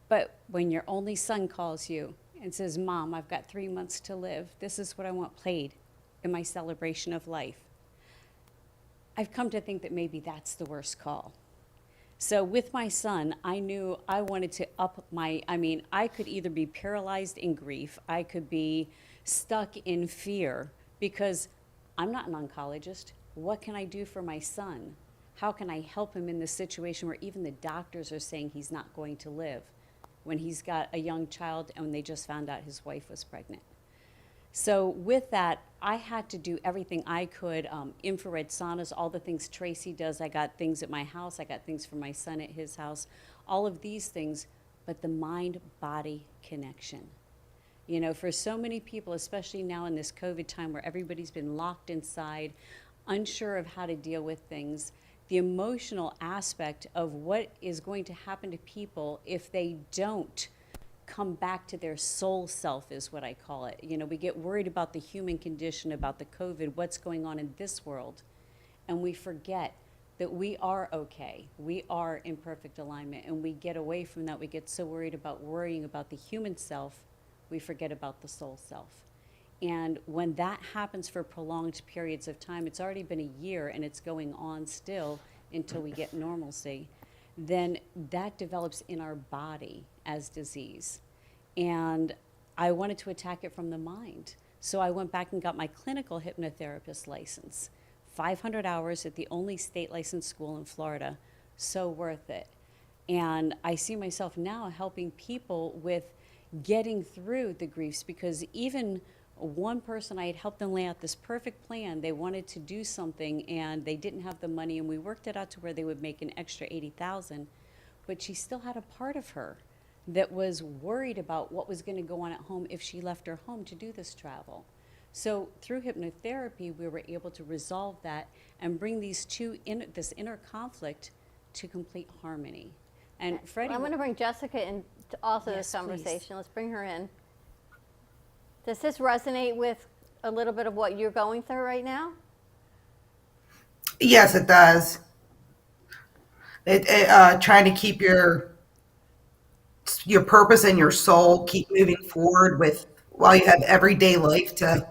But when your only son calls you and says, Mom, I've got 3 months to live, this is what I want played in my celebration of life, I've come to think that maybe that's the worst call. So with my son, I knew I wanted to up I could either be paralyzed in grief, I could be stuck in fear, because I'm not an oncologist. What can I do for my son? How can I help him in this situation where even the doctors are saying he's not going to live when he's got a young child and they just found out his wife was pregnant? So with that, I had to do everything I could, infrared saunas, all the things Tracy does. I got things at my house. I got things for my son at his house, all of these things, but the mind-body connection. You know, for so many people, especially now in this COVID time where everybody's been locked inside, unsure of how to deal with things, the emotional aspect of what is going to happen to people if they don't come back to their soul self is what I call it. You know, we get worried about the human condition, about the COVID, what's going on in this world, and we forget that we are okay. We are in perfect alignment, and we get away from that. We get so worried about worrying about the human self, we forget about the soul self. And when that happens for prolonged periods of time, it's already been a year and it's going on still until we get normalcy, then that develops in our body as disease. And I wanted to attack it from the mind. So I went back and got my clinical hypnotherapist license. 500 hours at the only state licensed school in Florida, so worth it. And I see myself now helping people with getting through the griefs, because even one person, I had helped them lay out this perfect plan. They wanted to do something and they didn't have the money, and we worked it out to where they would make an extra $80,000, but she still had a part of her that was worried about what was going to go on at home if she left her home to do this travel. So through hypnotherapy, we were able to resolve that and bring these this inner conflict to complete harmony. And Freddie, I'm going to bring Jessica in to also Yes, this conversation. please. Let's bring her in. Does this resonate with a little bit of what you're going through right now? Yes, it does. Trying to keep your purpose and your soul, keep moving forward with while you have everyday life, to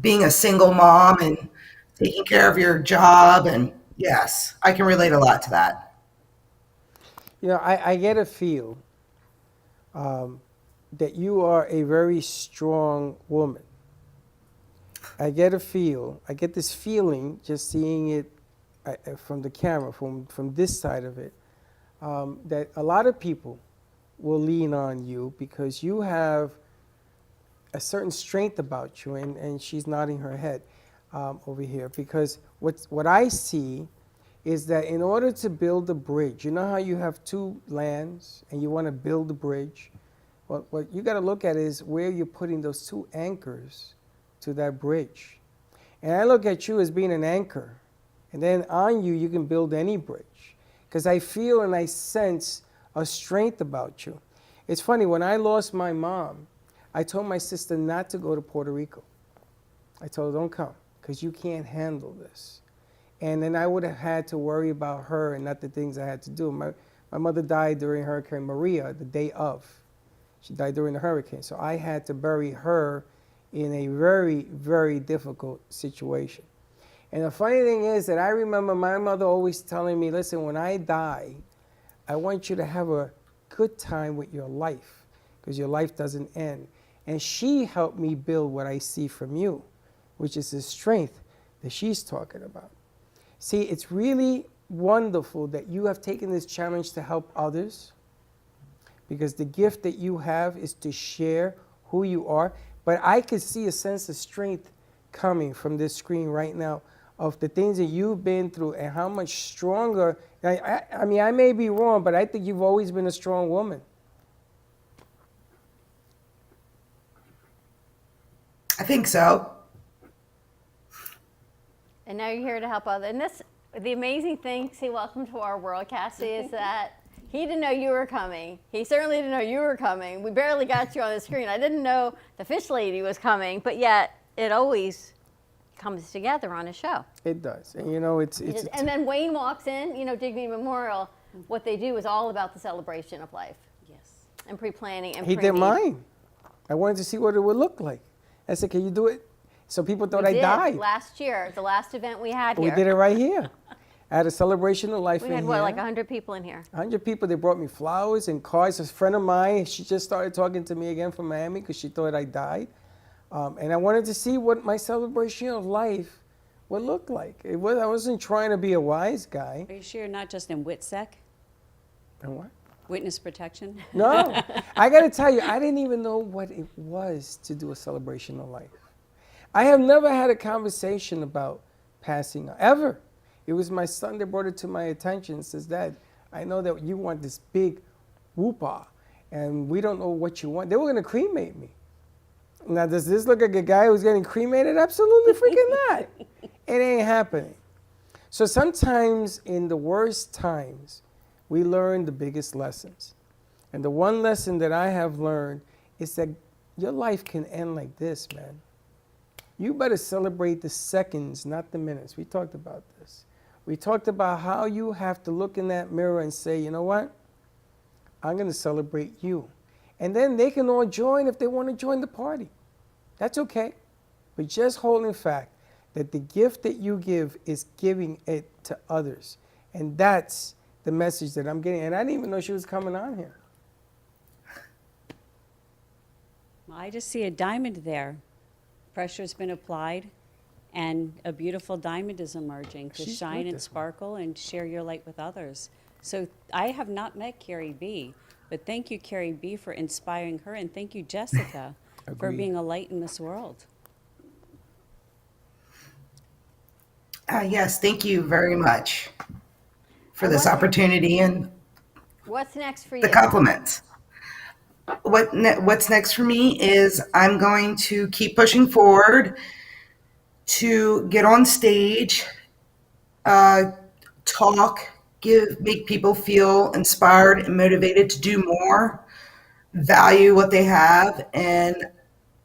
being a single mom and taking care of your job. And yes, I can relate a lot to that. You know, I get a feel that you are a very strong woman. I get this feeling just seeing it from the camera, from this side of it, that a lot of people will lean on you because you have a certain strength about you, and she's nodding her head over here, because what I see is that in order to build a bridge, you know how you have two lands and you want to build a bridge? Well, what you got to look at is where you're putting those two anchors to that bridge. And I look at you as being an anchor, and then on you, you can build any bridge, because I feel and I sense a strength about you. It's funny, when I lost my mom, I told my sister not to go to Puerto Rico. I told her, don't come, because you can't handle this. And then I would have had to worry about her and not the things I had to do. My mother died during Hurricane Maria, the day of. She died during the hurricane. So I had to bury her in a very, very difficult situation. And the funny thing is that I remember my mother always telling me, listen, when I die, I want you to have a good time with your life, because your life doesn't end. And she helped me build what I see from you, which is the strength that she's talking about. See, it's really wonderful that you have taken this challenge to help others, because the gift that you have is to share who you are. But I could see a sense of strength coming from this screen right now of the things that you've been through and how much stronger. I mean, I may be wrong, but I think you've always been a strong woman. I think so. And now you're here to help others. And the amazing thing, see, welcome to our world, Cassie, is that he didn't know you were coming. He certainly didn't know you were coming. We barely got you on the screen. I didn't know the fish lady was coming, but yet it always comes together on a show. It does. And you know, it's and then Wayne walks in, you know, Dignity Memorial. What they do is all about the celebration of life. yes. And pre-planning and he did mine. I wanted to see what it would look like. I said, can you do it? So people thought I died. Last year, the last event we had But here. we did it right here. I had a celebration of life We in had, here. what, like 100 people in here? 100 people. They brought me flowers and cards. A friend of mine, she just started talking to me again from Miami because she thought I died. And I wanted to see what my celebration of life would look like. I wasn't trying to be a wise guy. Are you sure you're not just in WITSEC? And what? Witness protection? No. I got to tell you, I didn't even know what it was to do a celebration of life. I have never had a conversation about passing, ever. It was my son that brought it to my attention and says, Dad, I know that you want this big whoopah, and we don't know what you want. They were going to cremate me. Now, does this look like a guy who's getting cremated? Absolutely freaking not. It ain't happening. So sometimes in the worst times, we learn the biggest lessons. And the one lesson that I have learned is that your life can end like this, man. You better celebrate the seconds, not the minutes. We talked about this. We talked about how you have to look in that mirror and say, you know what? I'm going to celebrate you. And then they can all join if they want to join the party. That's okay. But just hold in fact that the gift that you give is giving it to others. And that's the message that I'm getting. And I didn't even know she was coming on here. I just see a diamond there. Pressure's been applied, and a beautiful diamond is emerging to She's shine and beautiful. sparkle and share your light with others. So I have not met Carrie B, but thank you, Carrie B, for inspiring her, and thank you, Jessica, for Agreed. being a light in this world. Yes, thank you very much for this opportunity and What's next for you? the compliments. What's next for me is I'm going to keep pushing forward to get on stage, talk, make people feel inspired and motivated to do more, value what they have, and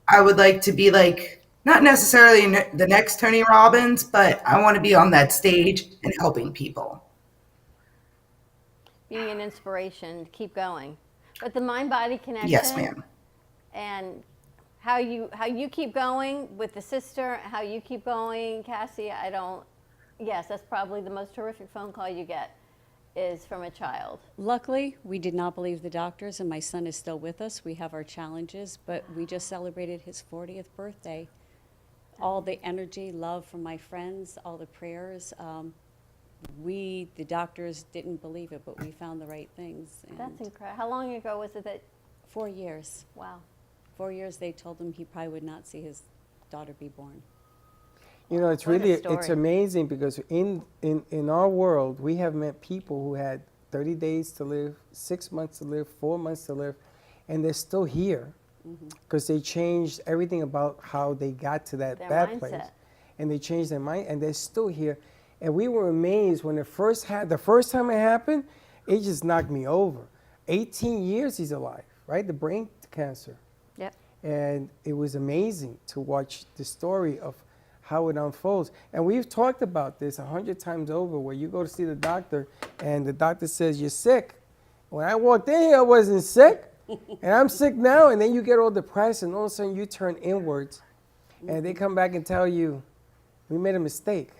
I would like to be like, not necessarily the next Tony Robbins, but I want to be on that stage and helping people. Being an inspiration to keep going. But the mind-body connection. Yes, ma'am. And how you keep going with the sister, how you keep going, Cassie, yes, that's probably the most horrific phone call you get is from a child. Luckily, we did not believe the doctors, and my son is still with us. We have our challenges, but we just celebrated his 40th birthday. All the energy, love from my friends, all the prayers. The doctors didn't believe it, but we found the right things. That's incredible. How long ago was it that? 4 years. Wow. 4 years, they told him he probably would not see his daughter be born. You know, it's What a really, story. it's amazing because in our world, we have met people who had 30 days to live, 6 months to live, 4 months to live, and they're still here because they changed everything about how they got to that place. And they changed their mind, and they're still here. And we were amazed when the first time it happened, it just knocked me over. 18 years he's alive, right? The brain cancer. Yep. And it was amazing to watch the story of how it unfolds. And we've talked about this 100 times over, where you go to see the doctor and the doctor says you're sick. When I walked in here, I wasn't sick, and I'm sick now. And then you get all depressed, and all of a sudden you turn inwards, and they come back and tell you, we made a mistake.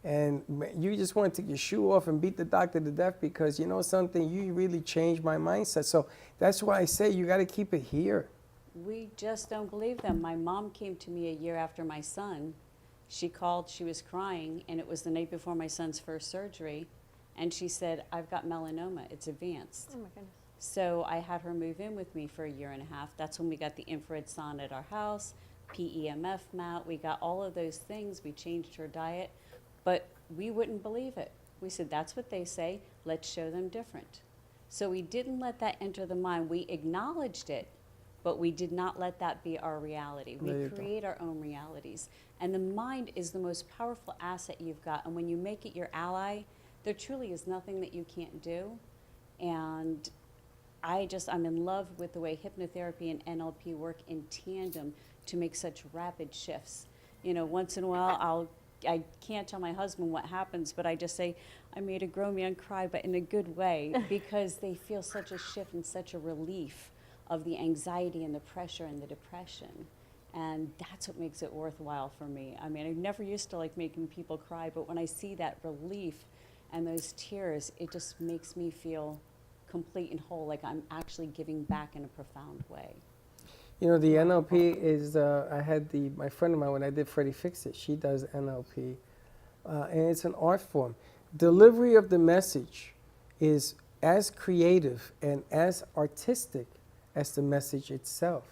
And you just want to take your shoe off and beat the doctor to death because, you know something, you really changed my mindset. So that's why I say you got to keep it here. We just don't believe them. My mom came to me a year after my son. She called, she was crying, and it was the night before my son's first surgery. And she said, I've got melanoma, it's advanced. Oh my goodness. So I had her move in with me for a year and a half. That's when we got the infrared sauna at our house, PEMF mat, we got all of those things. We changed her diet, but we wouldn't believe it. We said, that's what they say, let's show them different. So we didn't let that enter the mind. We acknowledged it, but we did not let that be our reality. We create our own realities. And the mind is the most powerful asset you've got. And when you make it your ally, there truly is nothing that you can't do. And I'm in love with the way hypnotherapy and NLP work in tandem to make such rapid shifts. You know, once in a while, I can't tell my husband what happens, but I just say, I made a grown man cry, but in a good way, because they feel such a shift and such a relief of the anxiety and the pressure and the depression. And that's what makes it worthwhile for me. I mean, I never used to like making people cry, but when I see that relief and those tears, it just makes me feel complete and whole, like I'm actually giving back in a profound way. You know, the NLP is, I had my friend of mine, when I did Freddie Fix It, she does NLP, and it's an art form. Delivery of the message is as creative and as artistic as the message itself.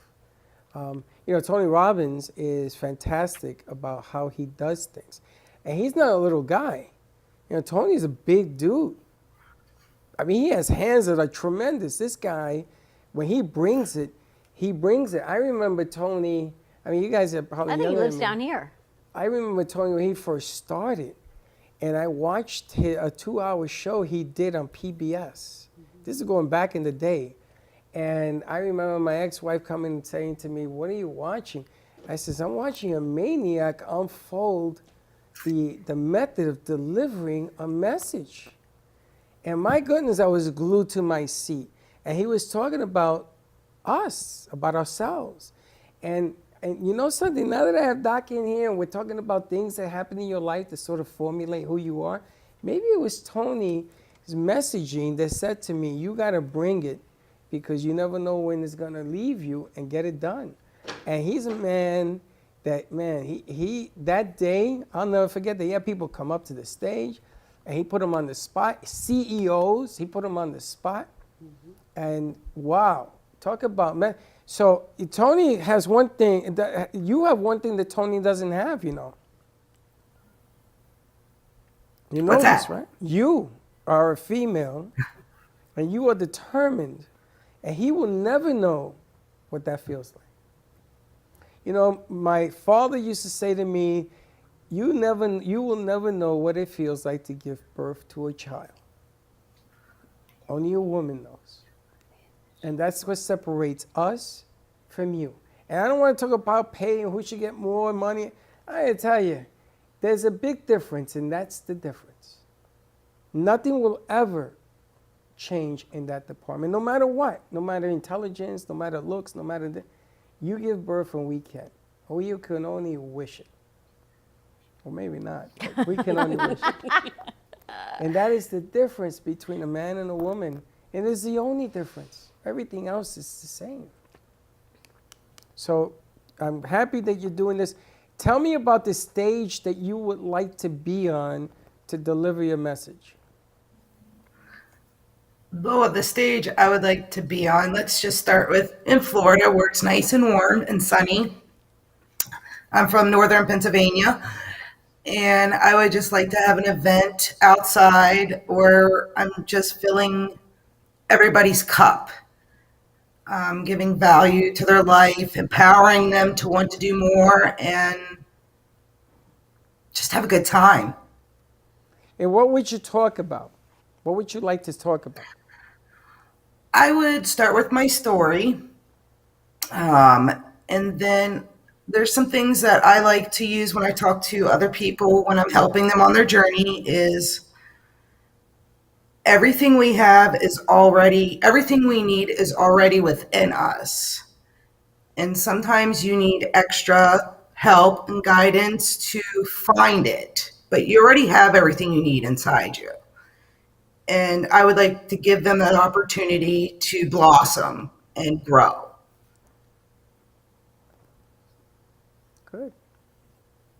You know, Tony Robbins is fantastic about how he does things. And he's not a little guy. You know, Tony's a big dude. I mean, he has hands that are tremendous. This guy, when he brings it, he brings it. I remember Tony, I mean, you guys are probably I think he younger lives than me. down here. I remember Tony when he first started, and I watched a 2-hour show he did on PBS. This is going back in the day. And I remember my ex-wife coming and saying to me, "What are you watching?" I says, "I'm watching a maniac unfold the method of delivering a message." And my goodness, I was glued to my seat. And he was talking about us, about ourselves. And you know something, now that I have Doc in here and we're talking about things that happen in your life to sort of formulate who you are, maybe it was Tony's messaging that said to me, you got to bring it because you never know when it's going to leave you, and get it done. And he's a man that, he that day, I'll never forget that he had people come up to the stage and he put them on the spot. CEOs, he put them on the spot. And wow, talk about, man. So Tony has one thing, you have one thing that Tony doesn't have, you know. You know What's this, that? right? You are a female and you are determined, and he will never know what that feels like. You know, my father used to say to me, you will never know what it feels like to give birth to a child. Only a woman knows. And that's what separates us from you. And I don't want to talk about pay and who should get more money. I tell you, there's a big difference, and that's the difference. Nothing will ever change in that department, no matter what, no matter intelligence, no matter looks, no matter you give birth and we can. Or you can only wish it. Or maybe not, but we can only wish it. And that is the difference between a man and a woman. It is the only difference. Everything else is the same. So I'm happy that you're doing this. Tell me about the stage that you would like to be on to deliver your message. Well, the stage I would like to be on, let's just start with in Florida, where it's nice and warm and sunny. I'm from northern Pennsylvania, and I would just like to have an event outside where I'm just filling everybody's cup, giving value to their life, empowering them to want to do more, and just have a good time. And what would you talk about? What would you like to talk about? I would start with my story, and then there's some things that I like to use when I talk to other people when I'm helping them on their journey is everything we need is already within us. And sometimes you need extra help and guidance to find it, but you already have everything you need inside you. And I would like to give them that opportunity to blossom and grow. Good.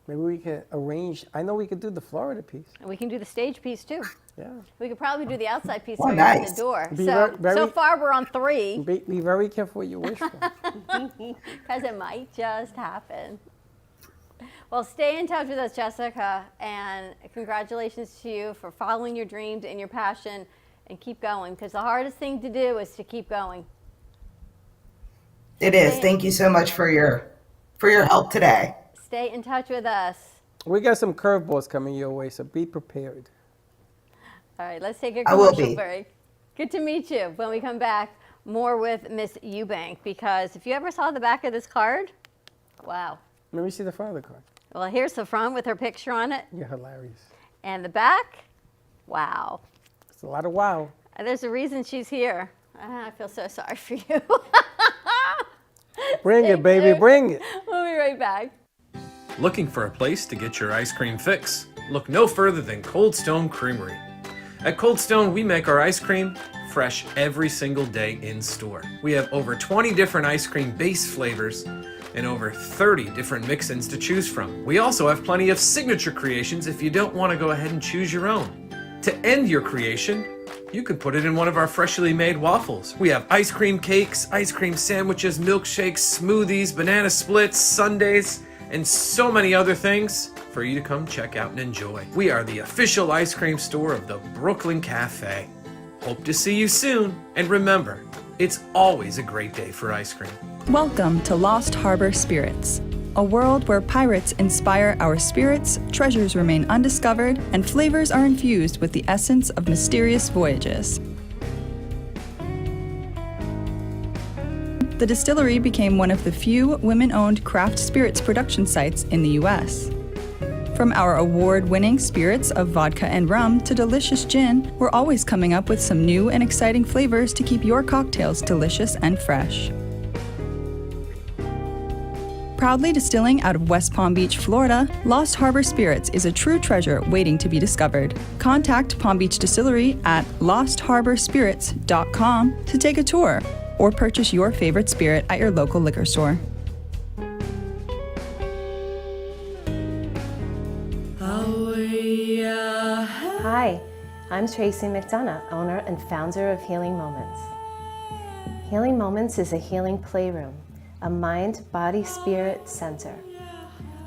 Maybe we could arrange, I know we could do the Florida piece. And we can do the stage piece too. Yeah. We could probably do the outside piece Oh, right out nice. the door. Be So, very- so far we're on 3 Be very careful what you wish for. because it might just happen. Well, stay in touch with us, Jessica, and congratulations to you for following your dreams and your passion, and keep going, because the hardest thing to do is to keep going. It is. Thank you so much for your help today. Stay in touch with us. We got some curveballs coming your way, so be prepared. All right, let's take a I will commercial be. break. Good to meet you. When we come back, more with Miss Eubank, because if you ever saw the back of this card, wow. Let me see the front of the card. Well, here's the front with her picture on it, You're hilarious. and the back, wow. It's a lot of wow. There's a reason she's here. I feel so sorry for you. Bring it, baby, bring it. We'll be right back. Looking for a place to get your ice cream fix? Look no further than Cold Stone Creamery. At Cold Stone, we make our ice cream fresh every single day in store. We have over 20 different ice cream base flavors and over 30 different mix-ins to choose from. We also have plenty of signature creations if you don't want to go ahead and choose your own. To end your creation, you can put it in one of our freshly made waffles. We have ice cream cakes, ice cream sandwiches, milkshakes, smoothies, banana splits, sundaes, and so many other things for you to come check out and enjoy. We are the official ice cream store of the Brooklyn Café. Hope to see you soon, and remember, it's always a great day for ice cream. Welcome to Lost Harbor Spirits, a world where pirates inspire our spirits, treasures remain undiscovered, and flavors are infused with the essence of mysterious voyages. The distillery became one of the few women-owned craft spirits production sites in the U.S. From our award-winning spirits of vodka and rum to delicious gin, we're always coming up with some new and exciting flavors to keep your cocktails delicious and fresh. Proudly distilling out of West Palm Beach, Florida, Lost Harbor Spirits is a true treasure waiting to be discovered. Contact Palm Beach Distillery at lostharborspirits.com to take a tour or purchase your favorite spirit at your local liquor store. Hi, I'm Tracy McDonough, owner and founder of Healing Moments. Healing Moments is a healing playroom, a mind, body, spirit center.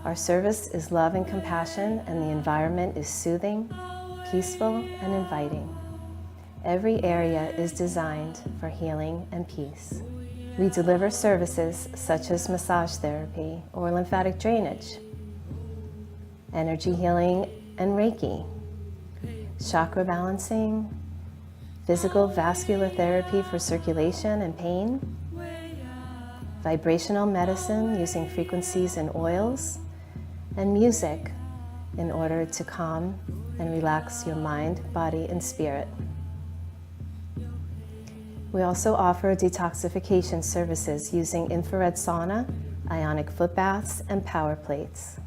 Our service is love and compassion, and the environment is soothing, peaceful, and inviting. Every area is designed for healing and peace. We deliver services such as massage therapy or lymphatic drainage, energy healing and Reiki, chakra balancing, physical vascular therapy for circulation and pain, vibrational medicine using frequencies and oils, and music in order to calm and relax your mind, body, and spirit. We also offer detoxification services using infrared sauna, ionic foot baths, and power plates.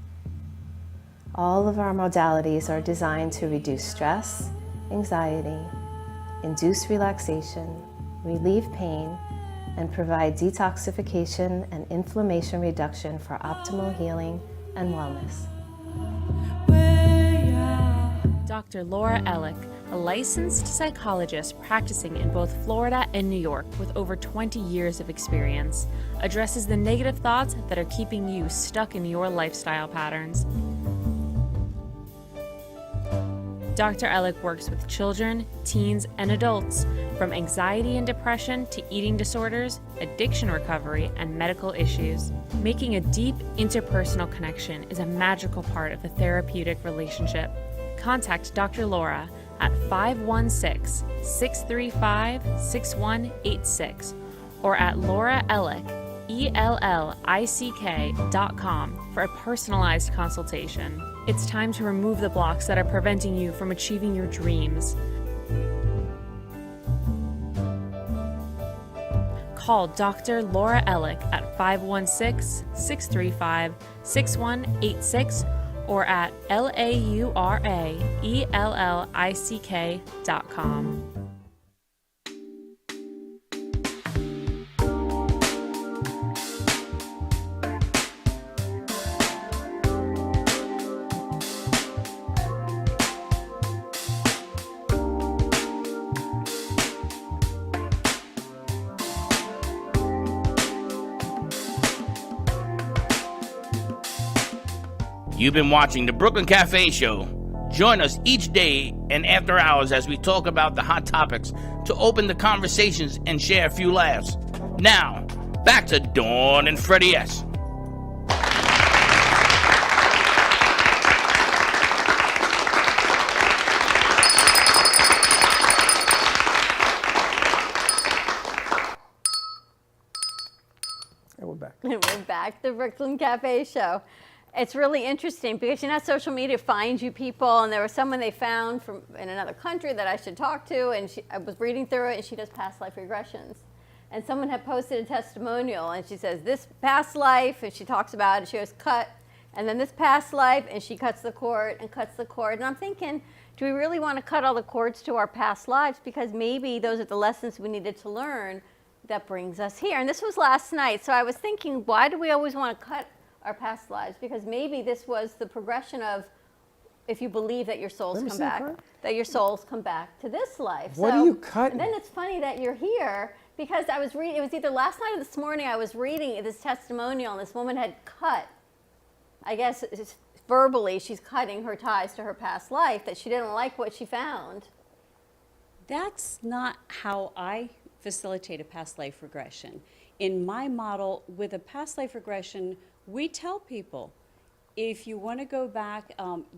All of our modalities are designed to reduce stress, anxiety, induce relaxation, relieve pain, and provide detoxification and inflammation reduction for optimal healing and wellness. Dr. Laura Ellick, a licensed psychologist practicing in both Florida and New York with over 20 years of experience, addresses the negative thoughts that are keeping you stuck in your lifestyle patterns. Dr. Ellick works with children, teens, and adults, from anxiety and depression to eating disorders, addiction recovery, and medical issues. Making a deep interpersonal connection is a magical part of the therapeutic relationship. Contact Dr. Laura at 516-635-6186 or at Laura Ellick, ELLICK.com for a personalized consultation. It's time to remove the blocks that are preventing you from achieving your dreams. Call Dr. Laura Ellick at 516-635-6186 or at LAURAELLICK.com. You've been watching the Brooklyn Café Show. Join us each day and after hours as we talk about the hot topics to open the conversations and share a few laughs. Now, back to Dawn and Freddie S. And we're back. We're back, the Brooklyn Café Show. It's really interesting because, you know, social media finds you people, and there was someone they found from in another country that I should talk to, and I was reading through it, and she does past life regressions. And someone had posted a testimonial, and she says, this past life, and she talks about it, she goes, cut, and then this past life, and she cuts the cord and cuts the cord. And I'm thinking, do we really want to cut all the cords to our past lives? Because maybe those are the lessons we needed to learn that brings us here. And this was last night, so I was thinking, why do we always want to cut our past lives? Because maybe this was the progression of, if you believe that your souls come back, that your souls come back to this life. What do you cut? And then it's funny that you're here, because I was reading, it was either last night or this morning, I was reading this testimonial, and this woman had cut, I guess it's verbally, she's cutting her ties to her past life, that she didn't like what she found. That's not how I facilitate a past life regression. In my model, with a past life regression, we tell people, if you want to go back,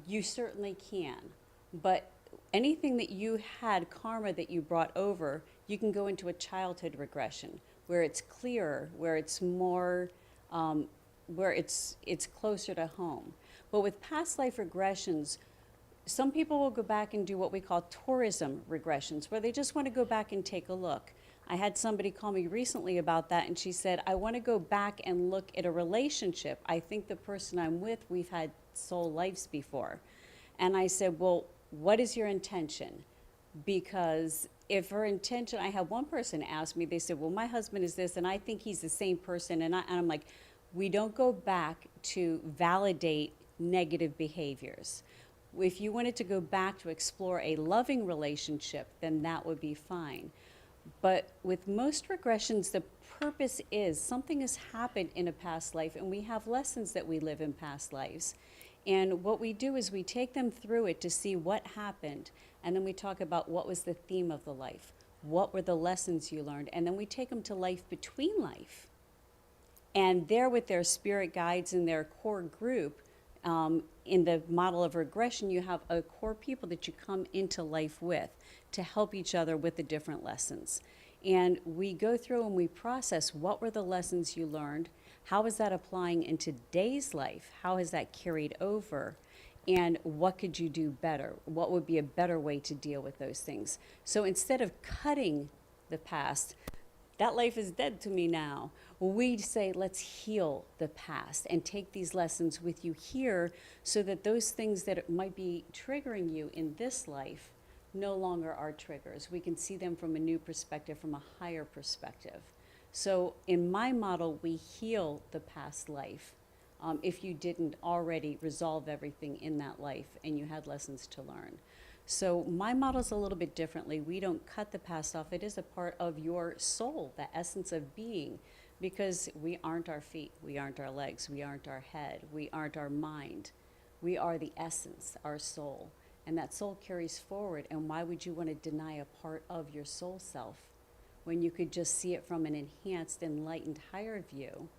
you certainly can. But anything that you had, karma that you brought over, you can go into a childhood regression where it's clearer, where it's more, where it's closer to home. But with past life regressions, some people will go back and do what we call tourism regressions, where they just want to go back and take a look. I had somebody call me recently about that, and she said, I want to go back and look at a relationship. I think the person I'm with, we've had soul lives before. And I said, well, what is your intention? Because if her intention, I had one person ask me, they said, well, my husband is this, and I think he's the same person. And I'm like, we don't go back to validate negative behaviors. If you wanted to go back to explore a loving relationship, then that would be fine. But with most regressions, the purpose is something has happened in a past life, and we have lessons that we live in past lives. And what we do is we take them through it to see what happened, and then we talk about what was the theme of the life, what were the lessons you learned, and then we take them to life between life. And there with their spirit guides and their core group, in the model of regression, you have a core people that you come into life with to help each other with the different lessons. And we go through and we process what were the lessons you learned, how is that applying in today's life, how has that carried over, and what could you do better? What would be a better way to deal with those things? So instead of cutting the past, that life is dead to me now. We say, let's heal the past and take these lessons with you here so that those things that might be triggering you in this life no longer are triggers. We can see them from a new perspective, from a higher perspective. So in my model, we heal the past life if you didn't already resolve everything in that life and you had lessons to learn. So my model is a little bit differently. We don't cut the past off. It is a part of your soul, the essence of being, because we aren't our feet, we aren't our legs, we aren't our head, we aren't our mind. We are the essence, our soul. And that soul carries forward. And why would you want to deny a part of your soul self when you could just see it from an enhanced, enlightened, higher view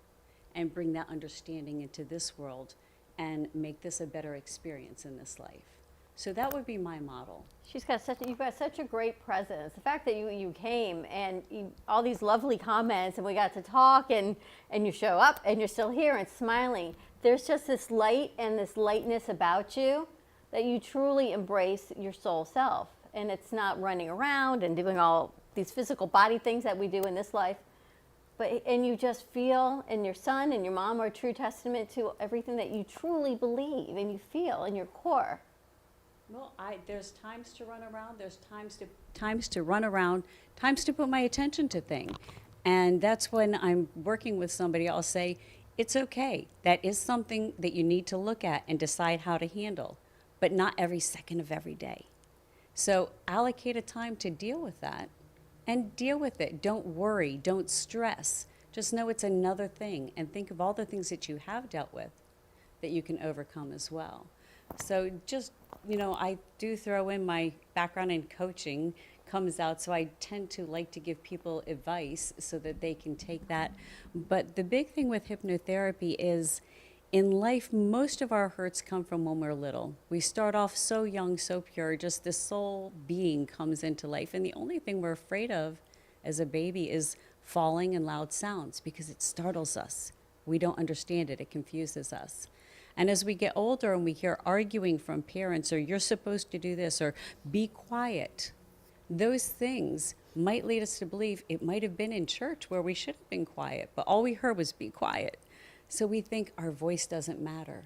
and bring that understanding into this world and make this a better experience in this life? So that would be my model. You've got such a great presence. The fact that you came and all these lovely comments and we got to talk and you show up and you're still here and smiling. There's just this light and this lightness about you that you truly embrace your soul self. And it's not running around and doing all these physical body things that we do in this life. And you just feel, and your son and your mom are a true testament to everything that you truly believe and you feel in your core. Well, there's times to run around, there's times to run around, times to put my attention to things. And that's when I'm working with somebody, I'll say, it's okay. That is something that you need to look at and decide how to handle, but not every second of every day. So allocate a time to deal with that and deal with it. Don't worry, don't stress. Just know it's another thing and think of all the things that you have dealt with that you can overcome as well. So just, I do throw in my background in coaching comes out, so I tend to like to give people advice so that they can take that. But the big thing with hypnotherapy is in life, most of our hurts come from when we're little. We start off so young, so pure, just this soul being comes into life. And the only thing we're afraid of as a baby is falling and loud sounds because it startles us. We don't understand it. It confuses us. And as we get older and we hear arguing from parents, or you're supposed to do this, or be quiet, those things might lead us to believe it might have been in church where we should have been quiet, but all we heard was be quiet. So we think our voice doesn't matter.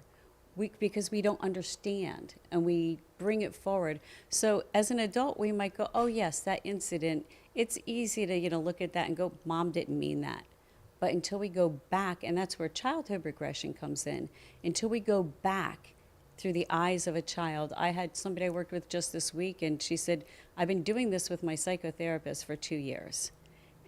because we don't understand, and we bring it forward. So as an adult, we might go, oh yes, that incident, it's easy to, look at that and go, Mom didn't mean that. But until we go back, and that's where childhood regression comes in, until we go back through the eyes of a child. I had somebody I worked with just this week, and she said, I've been doing this with my psychotherapist for 2 years.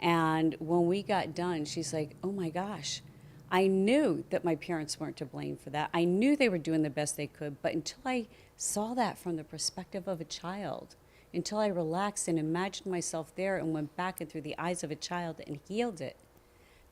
And when we got done, she's like, oh my gosh, I knew that my parents weren't to blame for that. I knew they were doing the best they could, but until I saw that from the perspective of a child, until I relaxed and imagined myself there and went back and through the eyes of a child and healed it,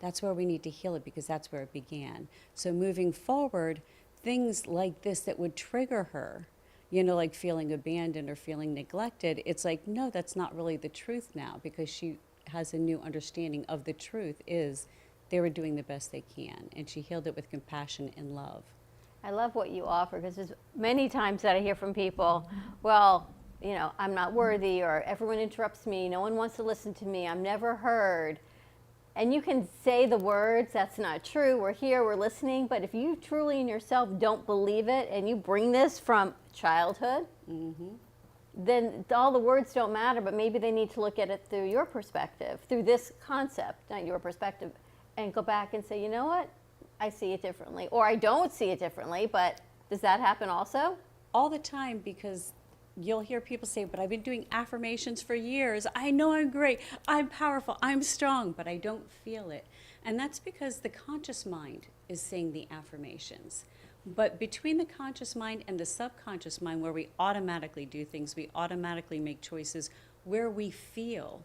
that's where we need to heal it, because that's where it began. So moving forward, things like this that would trigger her, like feeling abandoned or feeling neglected, it's like, no, that's not really the truth now, because she has a new understanding of the truth is they were doing the best they can, and she healed it with compassion and love. I love what you offer, because there's many times that I hear from people, well, I'm not worthy, or everyone interrupts me, no one wants to listen to me, I'm never heard. And you can say the words, that's not true, we're here, we're listening, but if you truly in yourself don't believe it, and you bring this from childhood, then all the words don't matter, but maybe they need to look at it through your perspective, through this concept, not your perspective, and go back and say, you know what, I see it differently, or I don't see it differently, but does that happen also? All the time, because you'll hear people say, but I've been doing affirmations for years. I know I'm great, I'm powerful, I'm strong, but I don't feel it. And that's because the conscious mind is saying the affirmations. But between the conscious mind and the subconscious mind, where we automatically do things, we automatically make choices, where we feel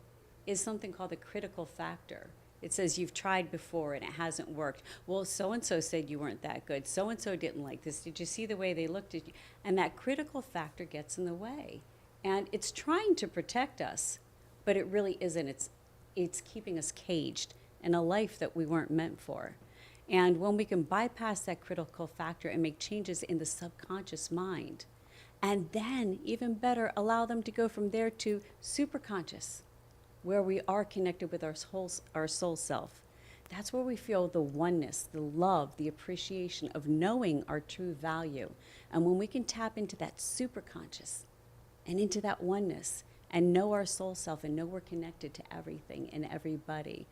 is something called the critical factor. It says you've tried before and it hasn't worked. Well, so-and-so said you weren't that good. So-and-so didn't like this. Did you see the way they looked at you? And that critical factor gets in the way. And it's trying to protect us, but it really isn't. It's keeping us caged in a life that we weren't meant for. And when we can bypass that critical factor and make changes in the subconscious mind, and then, even better, allow them to go from there to superconscious, where we are connected with our soul self. That's where we feel the oneness, the love, the appreciation of knowing our true value. And when we can tap into that superconscious and into that oneness and know our soul self and know we're connected to everything and everybody,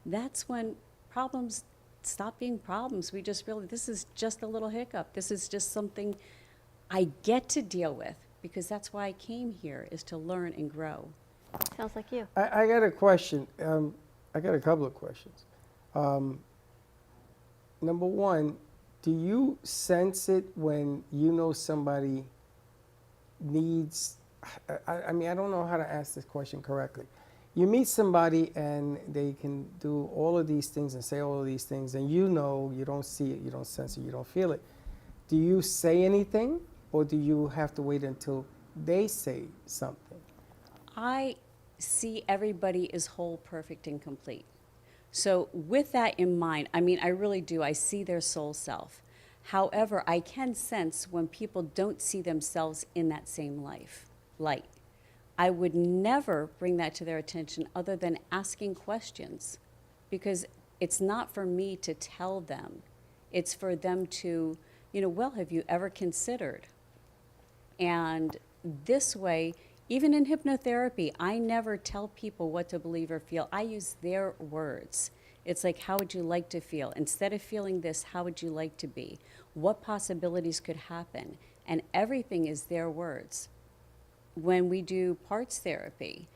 that's when problems stop being problems. We just realize this is just a little hiccup. This is just something I get to deal with, because that's why I came here, is to learn and grow. Sounds like you. I got a question. I got a couple of questions. Number one, do you sense it when you know somebody needs, I mean, I don't know how to ask this question correctly. You meet somebody and they can do all of these things and say all of these things, and you don't see it, you don't sense it, you don't feel it. Do you say anything, or do you have to wait until they say something? I see everybody as whole, perfect, and complete. So with that in mind, I mean, I really do. I see their soul self. However, I can sense when people don't see themselves in that same light. I would never bring that to their attention other than asking questions, because it's not for me to tell them. It's for them to, well, have you ever considered? And this way, even in hypnotherapy, I never tell people what to believe or feel. I use their words. It's like, how would you like to feel? Instead of feeling this, how would you like to be? What possibilities could happen? And everything is their words. When we do parts therapy,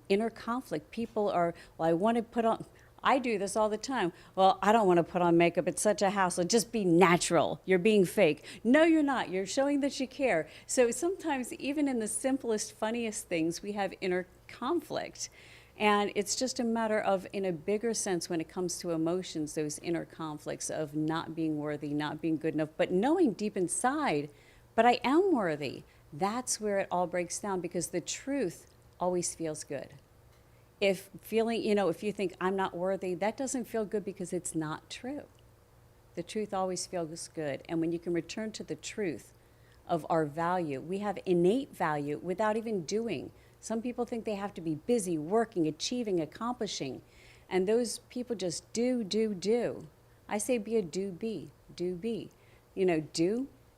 inner conflict, people are, well, I want to put on, I do this all the time. Well, I don't want to put on makeup. It's such a hassle. Just be natural. You're being fake. No, you're not. You're showing that you care. So sometimes, even in the simplest, funniest things, we have inner conflict. And it's just a matter of, in a bigger sense, when it comes to emotions, those inner conflicts of not being worthy, not being good enough, but knowing deep inside, but I am worthy. That's where it all breaks down, because the truth always feels good. If you think I'm not worthy, that doesn't feel good, because it's not true. The truth always feels good. And when you can return to the truth of our value, we have innate value without even doing. Some people think they have to be busy, working, achieving, accomplishing. And those people just do. I say be a do-be. Do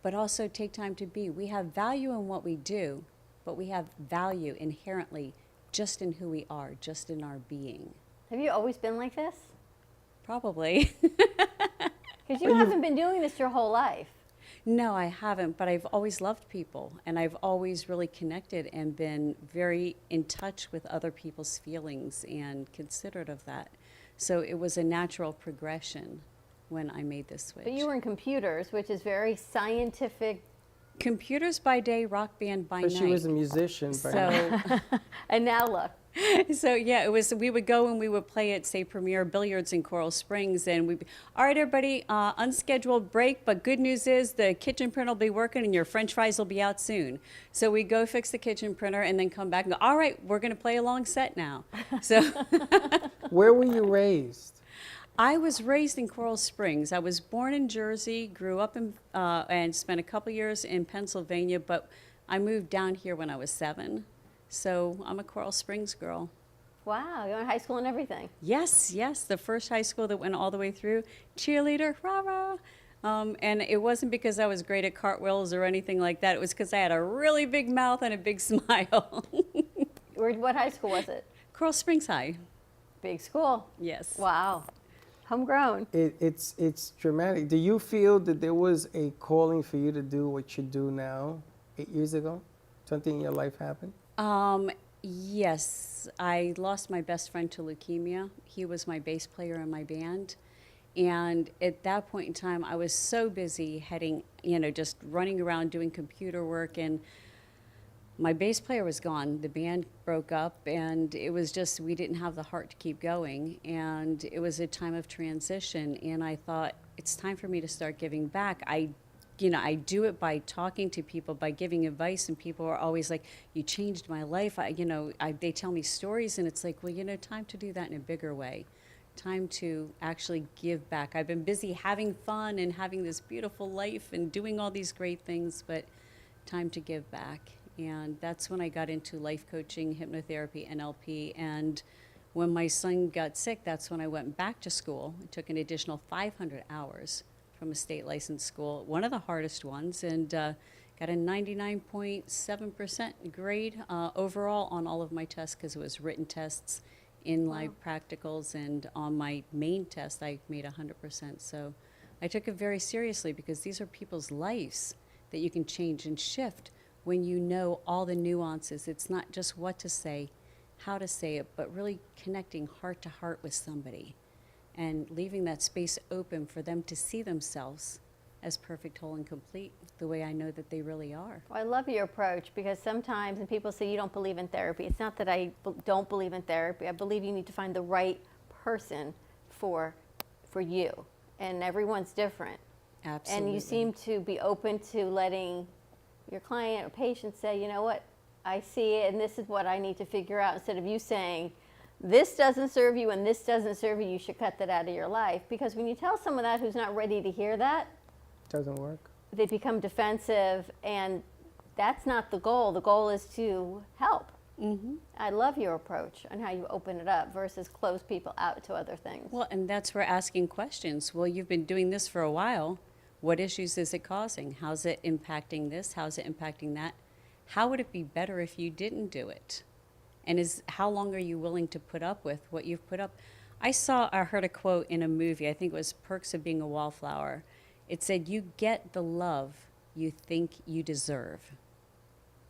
but also take time to be. We have value in what we do, but we have value inherently just in who we are, just in our being. Have you always been like this? Probably. Because you haven't been doing this your whole life. No, I haven't, but I've always loved people, and I've always really connected and been very in touch with other people's feelings and considerate of that. So it was a natural progression when I made this switch. But you were in computers, which is very scientific. Computers by day, rock band by But night. she was a musician. So, And now look. so yeah, it was. We would go and we would play at, say, Premier Billiards in Coral Springs, and we'd be, all right, everybody, unscheduled break, but good news is the kitchen printer will be working and your French fries will be out soon. So we go fix the kitchen printer and then come back and go, all right, we're going to play a long set now. So Where were you raised? I was raised in Coral Springs. I was born in Jersey, grew up in, and spent a couple years in Pennsylvania, but I moved down here when I was 7. So I'm a Coral Springs girl. Wow, you went to high school and everything. Yes, yes, the first high school that went all the way through. Cheerleader, rah-rah. And it wasn't because I was great at cartwheels or anything like that. It was because I had a really big mouth and a big smile. What high school was it? Coral Springs High. Big school. Yes. Wow. Homegrown. It's dramatic. Do you feel that there was a calling for you to do what you do now 8 years ago? Something in your life happened? Yes, I lost my best friend to leukemia. He was my bass player in my band. And at that point in time, I was so busy heading, just running around doing computer work, and my bass player was gone. The band broke up, and it was just, we didn't have the heart to keep going. And it was a time of transition, and I thought, it's time for me to start giving back. I do it by talking to people, by giving advice, and people are always like, you changed my life. They tell me stories, and it's like, well, time to do that in a bigger way. Time to actually give back. I've been busy having fun and having this beautiful life and doing all these great things, but time to give back. And that's when I got into life coaching, hypnotherapy, NLP, and when my son got sick, that's when I went back to school. I took an additional 500 hours from a state licensed school, one of the hardest ones, and got a 99.7% grade overall on all of my tests, because it was written tests, in-lab practicals, and on my main test I made 100%. So I took it very seriously, because these are people's lives that you can change and shift when you know all the nuances. It's not just what to say, how to say it, but really connecting heart to heart with somebody and leaving that space open for them to see themselves as perfect, whole, and complete, the way I know that they really are. Well, I love your approach, because sometimes when people say you don't believe in therapy, it's not that I don't believe in therapy. I believe you need to find the right person for you, and everyone's different. Absolutely. And you seem to be open to letting your client or patient say, you know what, I see it, and this is what I need to figure out, instead of you saying, this doesn't serve you and this doesn't serve you, you should cut that out of your life. Because when you tell someone that who's not ready to hear that, Doesn't work. they become defensive, and that's not the goal. The goal is to help. Mm-hmm. I love your approach on how you open it up versus close people out to other things. Well, and that's where asking questions. Well, you've been doing this for a while. What issues is it causing? How's it impacting this? How's it impacting that? How would it be better if you didn't do it? And how long are you willing to put up with what you've put up? I heard a quote in a movie, I think it was Perks of Being a Wallflower. It said, you get the love you think you deserve.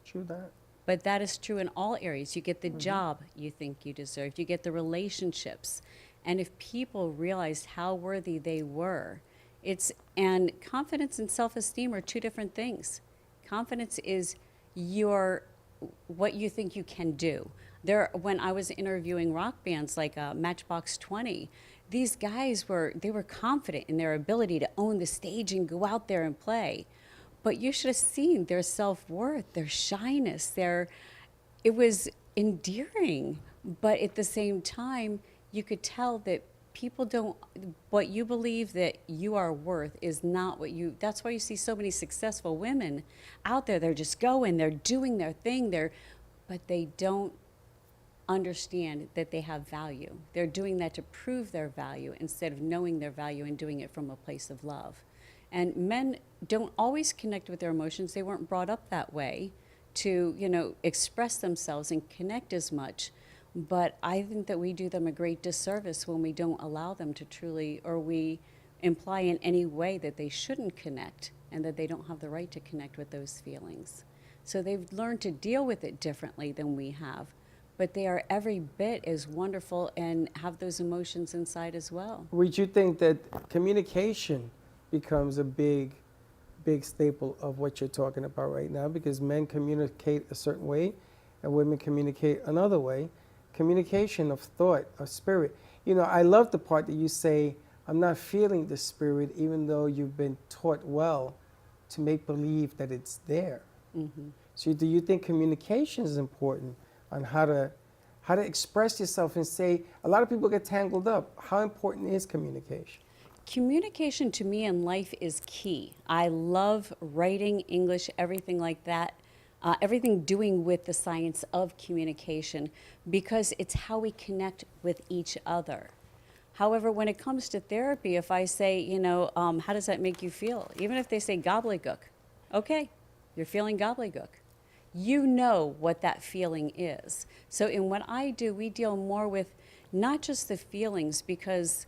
True that. But that is true in all areas. You get the job you think you deserve. You get the relationships. And if people realized how worthy they were, and confidence and self-esteem are two different things. Confidence is what you think you can do. When I was interviewing rock bands like Matchbox 20, these guys were confident in their ability to own the stage and go out there and play. But you should have seen their self-worth, their shyness, it was endearing. But at the same time, you could tell that what you believe that you are worth is not that's why you see so many successful women out there. They're just going, they're doing their thing, but they don't understand that they have value. They're doing that to prove their value instead of knowing their value and doing it from a place of love. And men don't always connect with their emotions. They weren't brought up that way to, express themselves and connect as much. But I think that we do them a great disservice when we don't allow them to truly, or we imply in any way that they shouldn't connect and that they don't have the right to connect with those feelings. So they've learned to deal with it differently than we have. But they are every bit as wonderful and have those emotions inside as well. Would you think that communication becomes a big staple of what you're talking about right now? Because men communicate a certain way and women communicate another way. Communication of thought, of spirit. I love the part that you say, I'm not feeling the spirit, even though you've been taught well to make believe that it's there. Mm-hmm. So do you think communication is important on how to express yourself and say, a lot of people get tangled up. How important is communication? Communication to me in life is key. I love writing, English, everything like that. Everything doing with the science of communication, because it's how we connect with each other. However, when it comes to therapy, if I say, how does that make you feel? Even if they say gobbledygook, okay, you're feeling gobbledygook. You know what that feeling is. So in what I do, we deal more with not just the feelings, because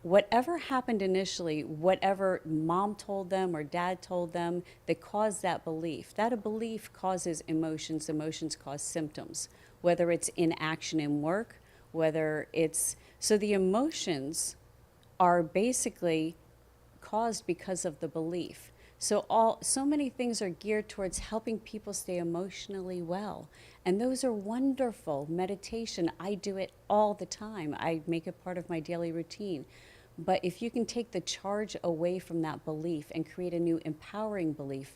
whatever happened initially, whatever mom told them or dad told them that caused that a belief causes emotions, emotions cause symptoms, whether it's inaction in work, so the emotions are basically caused because of the belief. So many things are geared towards helping people stay emotionally well. And those are wonderful. Meditation, I do it all the time. I make it part of my daily routine. But if you can take the charge away from that belief and create a new empowering belief,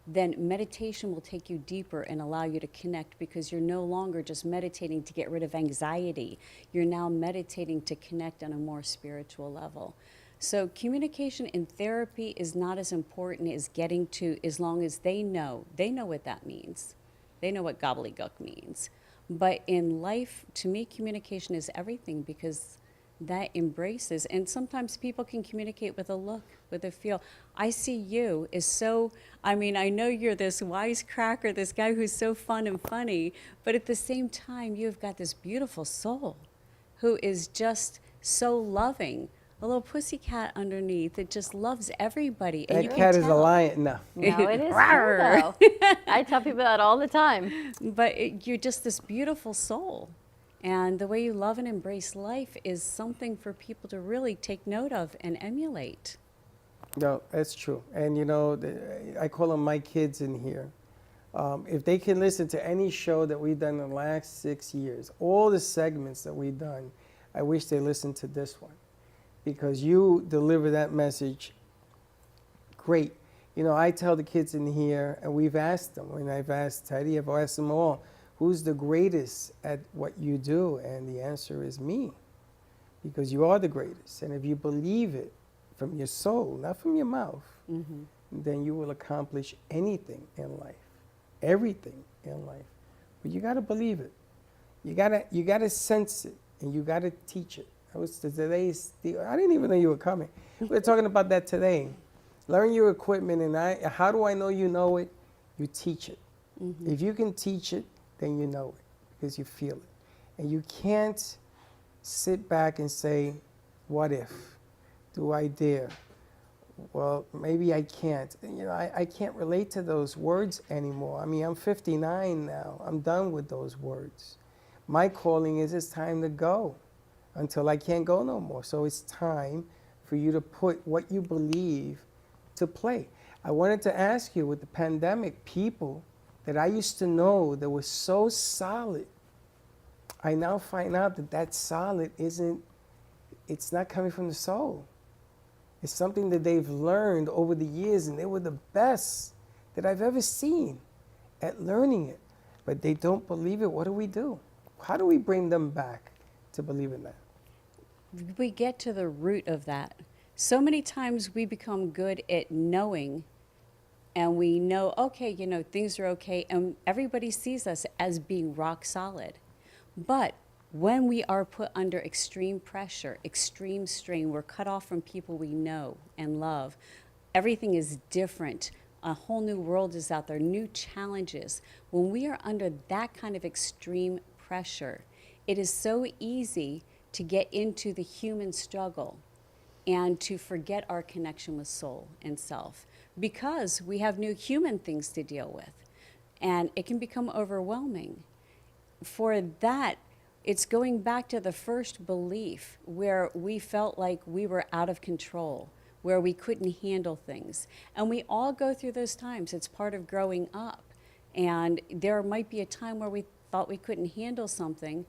then meditation will take you deeper and allow you to connect, because you're no longer just meditating to get rid of anxiety. You're now meditating to connect on a more spiritual level. So communication in therapy is not as important as getting to, as long as they know what that means. They know what gobbledygook means. But in life, to me, communication is everything, because that embraces, and sometimes people can communicate with a look, with a feel. I see you is so, I know you're this wisecracker, this guy who's so fun and funny, but at the same time, you've got this beautiful soul who is just so loving. A little pussy cat underneath that just loves everybody. That cat is a lion. No. No, it is true, though. I tell people that all the time. But you're just this beautiful soul. And the way you love and embrace life is something for people to really take note of and emulate. No, that's true. And I call them my kids in here. If they can listen to any show that we've done in the last 6 years, all the segments that we've done, I wish they listened to this one. Because you deliver that message great. I tell the kids in here, and we've asked them, when I've asked Teddy, I've asked them all, who's the greatest at what you do? And the answer is me, because you are the greatest. And if you believe it from your soul, not from your mouth, then you will accomplish anything in life, everything in life. But you got to believe it. You gotta sense it, and you got to teach it. I didn't even know you were coming. We were talking about that today. Learn your equipment, and how do I know you know it? You teach it. If you can teach it, then you know it, because you feel it. And you can't sit back and say, what if? Do I dare? Well, maybe I can't. I can't relate to those words anymore. I'm 59 now. I'm done with those words. My calling is it's time to go, until I can't go no more. So it's time for you to put what you believe to play. I wanted to ask you, with the pandemic, people that I used to know that were so solid, I now find out that solid it's not coming from the soul. It's something that they've learned over the years, and they were the best that I've ever seen at learning it. But they don't believe it. What do we do? How do we bring them back to believe in that? We get to the root of that. So many times we become good at knowing, and we know, okay, things are okay, and everybody sees us as being rock solid. But when we are put under extreme pressure, extreme strain, we're cut off from people we know and love, everything is different. A whole new world is out there, new challenges. When we are under that kind of extreme pressure, it is so easy to get into the human struggle and to forget our connection with soul and self because we have new human things to deal with. And it can become overwhelming. For that, it's going back to the first belief where we felt like we were out of control, where we couldn't handle things. And we all go through those times. It's part of growing up. And there might be a time where we thought we couldn't handle something,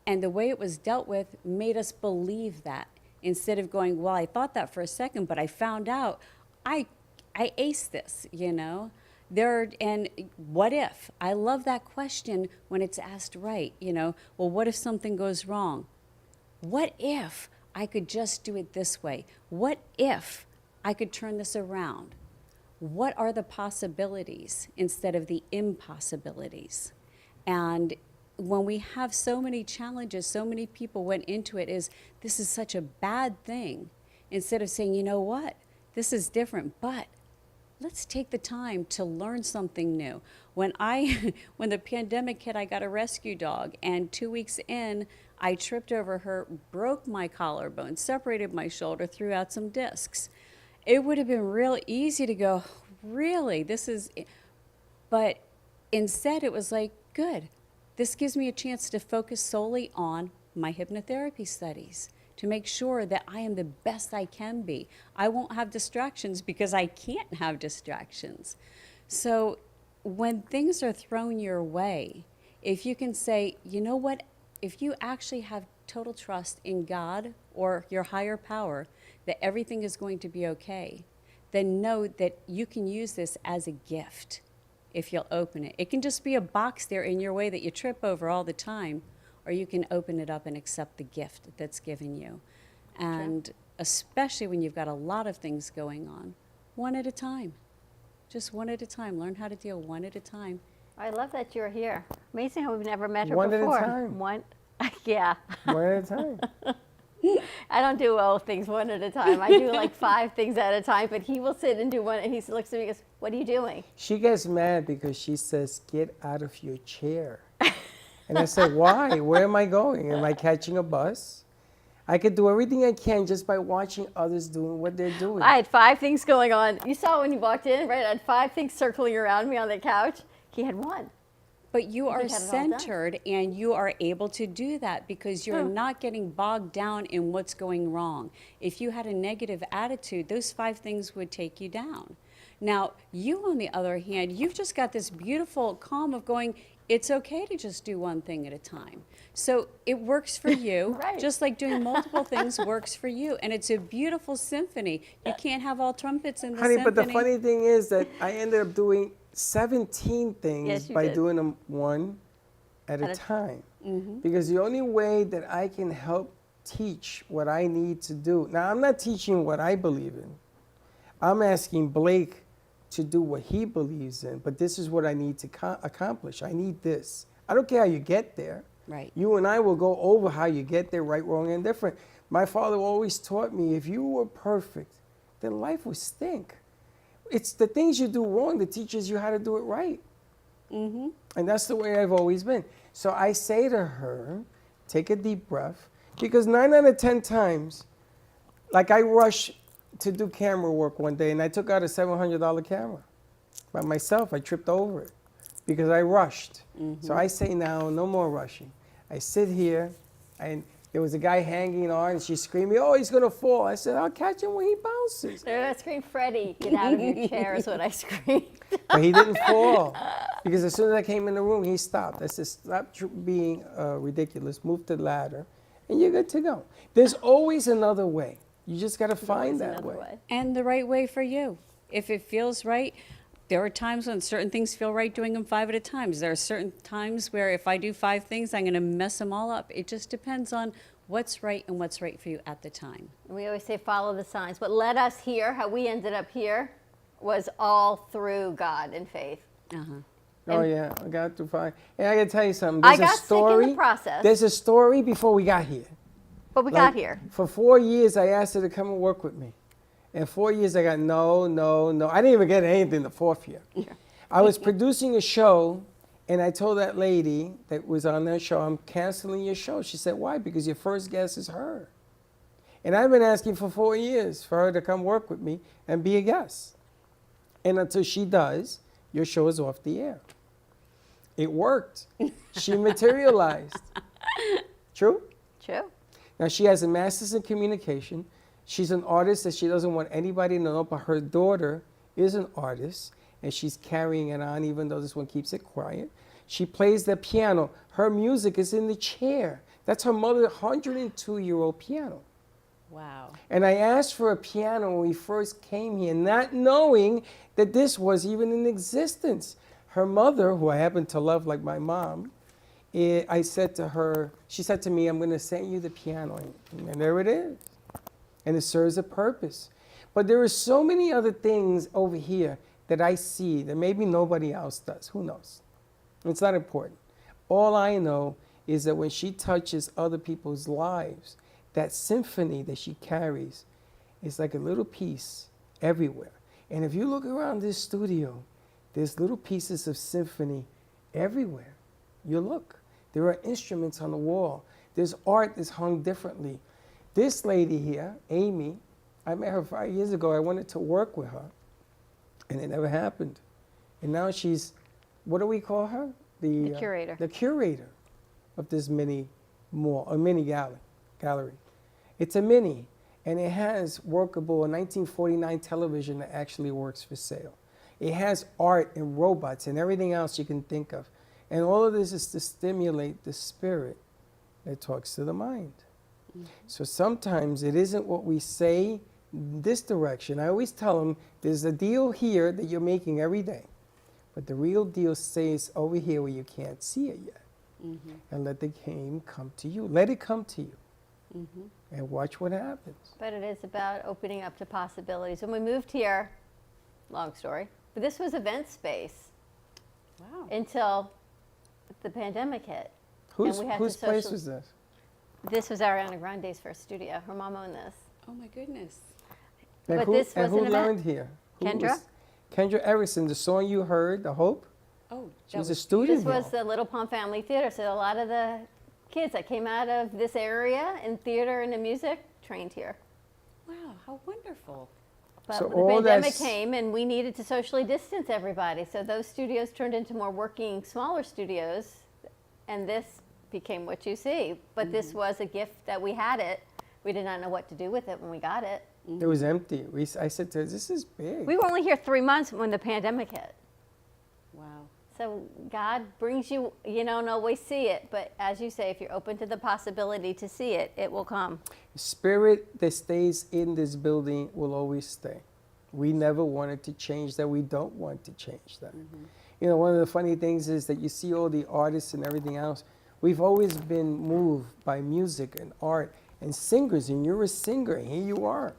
and the way it was dealt with made us believe that. Instead of going, well, I thought that for a second, but I found out I aced this, you know? And what if? I love that question when it's asked right, you know? Well, what if something goes wrong? What if I could just do it this way? What if I could turn this around? What are the possibilities instead of the impossibilities? And when we have so many challenges, so many people went into it as this is such a bad thing, instead of saying, you know what, this is different, but let's take the time to learn something new. When the pandemic hit, I got a rescue dog, and 2 weeks in, I tripped over her, broke my collarbone, separated my shoulder, threw out some discs. It would have been real easy to go, really, but instead it was like, good. This gives me a chance to focus solely on my hypnotherapy studies to make sure that I am the best I can be. I won't have distractions because I can't have distractions. So when things are thrown your way, if you can say, you know what, if you actually have total trust in God or your higher power that everything is going to be okay, then know that you can use this as a gift. If you'll open it. It can just be a box there in your way that you trip over all the time, or you can open it up and accept the gift that's given you. And especially when you've got a lot of things going on, one at a time. Just one at a time. Learn how to deal one at a time. I love that you're here. Amazing how we've never met her One before. at a time. Yeah. One at a time. I don't do all things one at a time. I do like 5 things at a time, but he will sit and do one, and he looks at me and goes, what are you doing? She gets mad because she says, get out of your chair. And I said, why? Where am I going? Am I catching a bus? I could do everything I can just by watching others doing what they're doing. I had 5 things going on. You saw when you walked in, right? I had 5 things circling around me on the couch. He had 1. But you are centered and you are able to do that because you're not getting bogged down in what's going wrong. If you had a negative attitude, those 5 things would take you down. Now, you, on the other hand, you've just got this beautiful calm of going, it's okay to just do one thing at a time. So it works for you, just like doing multiple things works for you. And it's a beautiful symphony. You can't have all trumpets in the symphony. But the funny thing is that I ended up doing 17 things by doing them one at a time. Because the only way that I can help teach what I need to do. Now, I'm not teaching what I believe in. I'm asking Blake to do what he believes in, but this is what I need to accomplish. I need this. I don't care how you get there. Right. You and I will go over how you get there, right, wrong, and different. My father always taught me, if you were perfect, then life would stink. It's the things you do wrong that teaches you how to do it right. And that's the way I've always been. So I say to her, take a deep breath, because 9 out of 10 times, like I rushed to do camera work one day, and I took out a $700 camera by myself. I tripped over it because I rushed. So I say now, no more rushing. I sit here, and there was a guy hanging on, and she's screaming, oh, he's going to fall. I said, I'll catch him when he bounces. I screamed, Freddie, get out of your chair is what I screamed. But he didn't fall, because as soon as I came in the room, he stopped. I said, stop being ridiculous, move to the ladder, and you're good to go. There's always another way. You just got to find that way. And the right way for you. If it feels right, there are times when certain things feel right doing them 5 at a time. There are certain times where if I do 5 things, I'm going to mess them all up. It just depends on what's right and what's right for you at the time. We always say follow the signs. What led us here, how we ended up here, was all through God and faith. Oh, yeah, I got to find. And I got to tell you something. I got sick in the process. There's a story before we got here. But we got here. For 4 years, I asked her to come and work with me. And 4 years, I got no. I didn't even get anything the fourth year. I was producing a show, and I told that lady that was on that show, I'm canceling your show. She said, why? Because your first guest is her. And I've been asking for 4 years for her to come work with me and be a guest. And until she does, your show is off the air. It worked. She materialized. True? True. Now, she has a master's in communication. She's an artist that she doesn't want anybody to know, but her daughter is an artist, and she's carrying it on, even though this one keeps it quiet. She plays the piano. Her music is in the chair. That's her mother's 102-year-old piano. Wow. And I asked for a piano when we first came here, not knowing that this was even in existence. Her mother, who I happen to love like my mom, I said to her, she said to me, I'm going to send you the piano. And there it is. And it serves a purpose. But there are so many other things over here that I see that maybe nobody else does. Who knows? It's not important. All I know is that when she touches other people's lives, that symphony that she carries is like a little piece everywhere. And if you look around this studio, there's little pieces of symphony everywhere. You look. There are instruments on the wall. There's art that's hung differently. This lady here, Amy, I met her 5 years ago. I wanted to work with her, and it never happened. And now she's, what do we call her? The curator. The curator of this mini mall, a mini gallery. It's a mini, and it has workable 1949 television that actually works for sale. It has art and robots and everything else you can think of. And all of this is to stimulate the spirit that talks to the mind. Mm-hmm. So sometimes it isn't what we say this direction. I always tell them there's a deal here that you're making every day. But the real deal stays over here where you can't see it yet. Mm-hmm. And let the game come to you. Let it come to you. Mm-hmm. And watch what happens. But it is about opening up to possibilities. When we moved here, long story, but this was event space. Wow. Until the pandemic hit. Whose place was this? This was Ariana Grande's first studio. Her mom owned this. Oh my goodness. And but who, this was and who an learned event. here? Kendra? Kendra Erickson, the song you heard, The Hope? Oh, she was a student This was the Little Pond Family Theater, so a lot of the kids that came out of this area in theater and in music trained here. Wow, how wonderful. But So the all pandemic that's- came and we needed to socially distance everybody. So those studios turned into more working, smaller studios, and this became what you see. But this was a gift that we had it. We did not know what to do with it when we got it. It was empty. I said to her, this is big. We were only here 3 months when the pandemic hit. Wow. So God brings you, you don't always see it, but as you say, if you're open to the possibility to see it, it will come. Spirit that stays in this building will always stay. We never wanted to change that. We don't want to change that. Mm-hmm. You know, one of the funny things is that you see all the artists and everything else. We've always been moved by music and art and singers, and you're a singer, and here you are.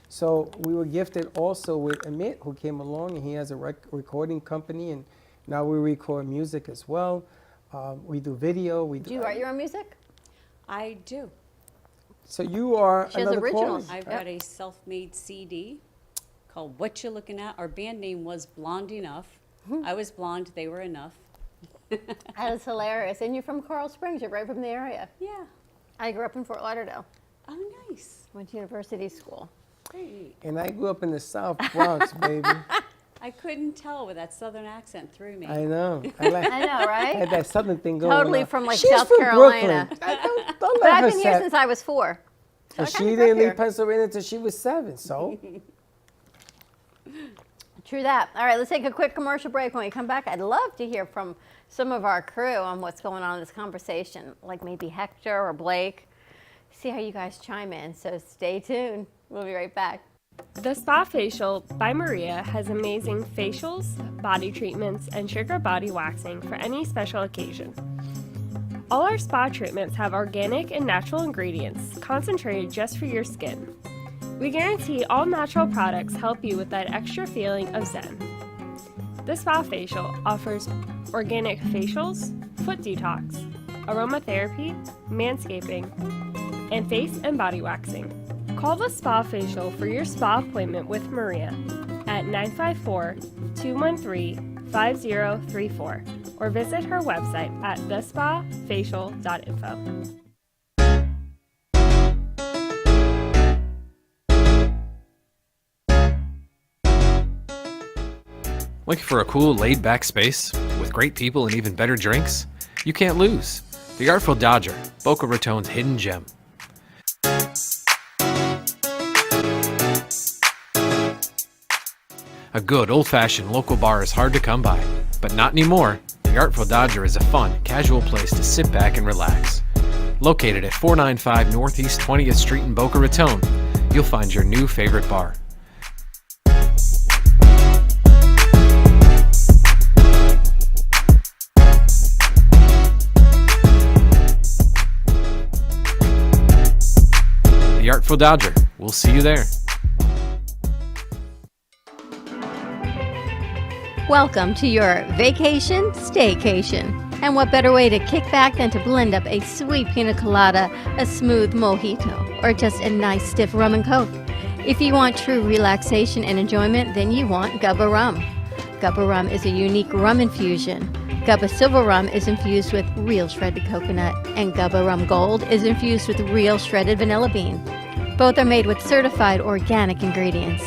So we were gifted also with Amit, who came along, and he has a recording company, and now we record music as well. We do video. Do you write your own music? I do. So you are She has another originals. chorus. I've got a self-made CD called What You Looking At. Our band name was Blonde Enough. I was blonde, they were enough. That is hilarious. And you're from Coral Springs. You're right from the area. Yeah. I grew up in Fort Lauderdale. Oh, nice. Went to university school. Great. And I grew up in the South Bronx, baby. I couldn't tell with that southern accent threw me. I know. I I know, right? had that southern thing going Totally on. from like She's South from Carolina. Brooklyn. Don't But let I've her been here say. since I was 4. So I She kinda grew didn't up here. leave Pennsylvania until she was 7, so. True that. All right, let's take a quick commercial break. When we come back, I'd love to hear from some of our crew on what's going on in this conversation, like maybe Hector or Blake. See how you guys chime in, so stay tuned. We'll be right back. The Spa Facial by Maria has amazing facials, body treatments, and sugar body waxing for any special occasion. All our spa treatments have organic and natural ingredients concentrated just for your skin. We guarantee all natural products help you with that extra feeling of zen. The Spa Facial offers organic facials, foot detox, aromatherapy, manscaping, and face and body waxing. Call the Spa Facial for your spa appointment with Maria at 954-213-5034 or visit her website at thespafacial.info. Looking for a cool, laid-back space with great people and even better drinks? You can't lose. The Artful Dodger, Boca Raton's hidden gem. A good, old-fashioned local bar is hard to come by, but not anymore. The Artful Dodger is a fun, casual place to sit back and relax. Located at 495 Northeast 20th Street in Boca Raton, you'll find your new favorite bar. The Artful Dodger. We'll see you there. Welcome to your vacation staycation. And what better way to kick back than to blend up a sweet pina colada, a smooth mojito, or just a nice stiff rum and coke. If you want true relaxation and enjoyment, then you want Gubba Rum. Gubba Rum is a unique rum infusion. Gubba Silver Rum is infused with real shredded coconut, and Gubba Rum Gold is infused with real shredded vanilla bean. Both are made with certified organic ingredients.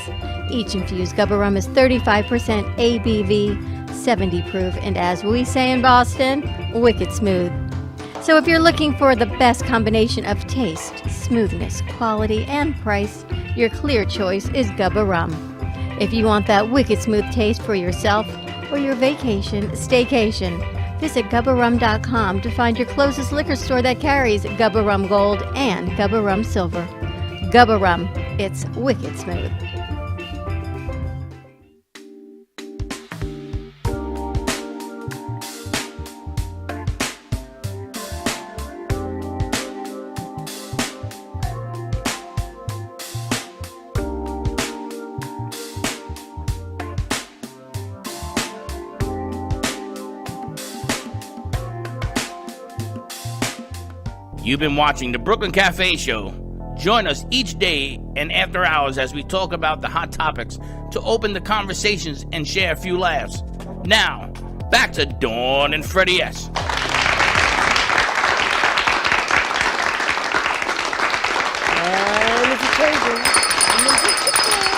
Each infused Gubba Rum is 35% ABV, 70 proof, and as we say in Boston, wicked smooth. So if you're looking for the best combination of taste, smoothness, quality, and price, your clear choice is Gubba Rum. If you want that wicked smooth taste for yourself or your vacation staycation, visit GubbaRum.com to find your closest liquor store that carries Gubba Rum Gold and Gubba Rum Silver. Gubba Rum, it's wicked smooth. You've been watching the Brooklyn Café Show. Join us each day and after hours as we talk about the hot topics to open the conversations and share a few laughs. Now, back to Dawn and Freddie S. And it's changing.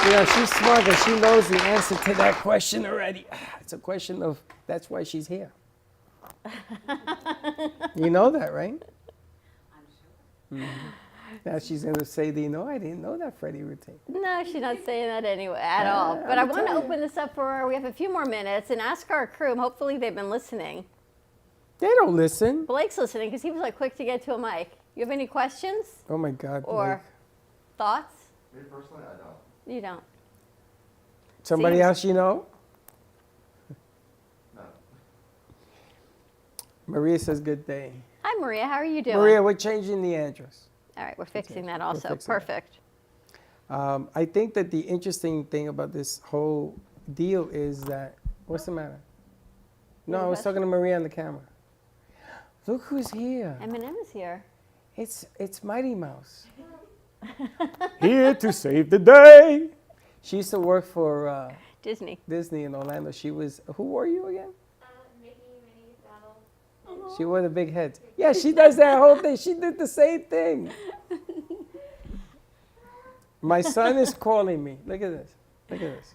You know, she's smart because she knows the answer to that question already. It's a question of, that's why she's here. You know that, right? Mm-hmm. Now she's going to say, do you know, I didn't know that Freddie routine. No, she's not saying that anyway at all. But I want to open this up for her. We have a few more minutes and ask our crew. Hopefully they've been listening. They don't listen. Blake's listening because he was like quick to get to a mic. You have any questions? Oh my God, Blake. Or thoughts? Me personally, I don't. You don't. Somebody else you know? No. Maria says good day. Hi, Maria. How are you doing? Maria, we're changing the address. All right, we're fixing that also. fixing Perfect. I think that the interesting thing about this whole deal is that, what's the matter? No, I was talking to Maria on the camera. Look who's here. Eminem is here. It's Mighty Mouse. Here to save the day. She used to work for Disney in Orlando. She was, who were you again? She wore the big heads. Yeah, she does that whole thing. She did the same thing. My son is calling me. Look at this. Look at this.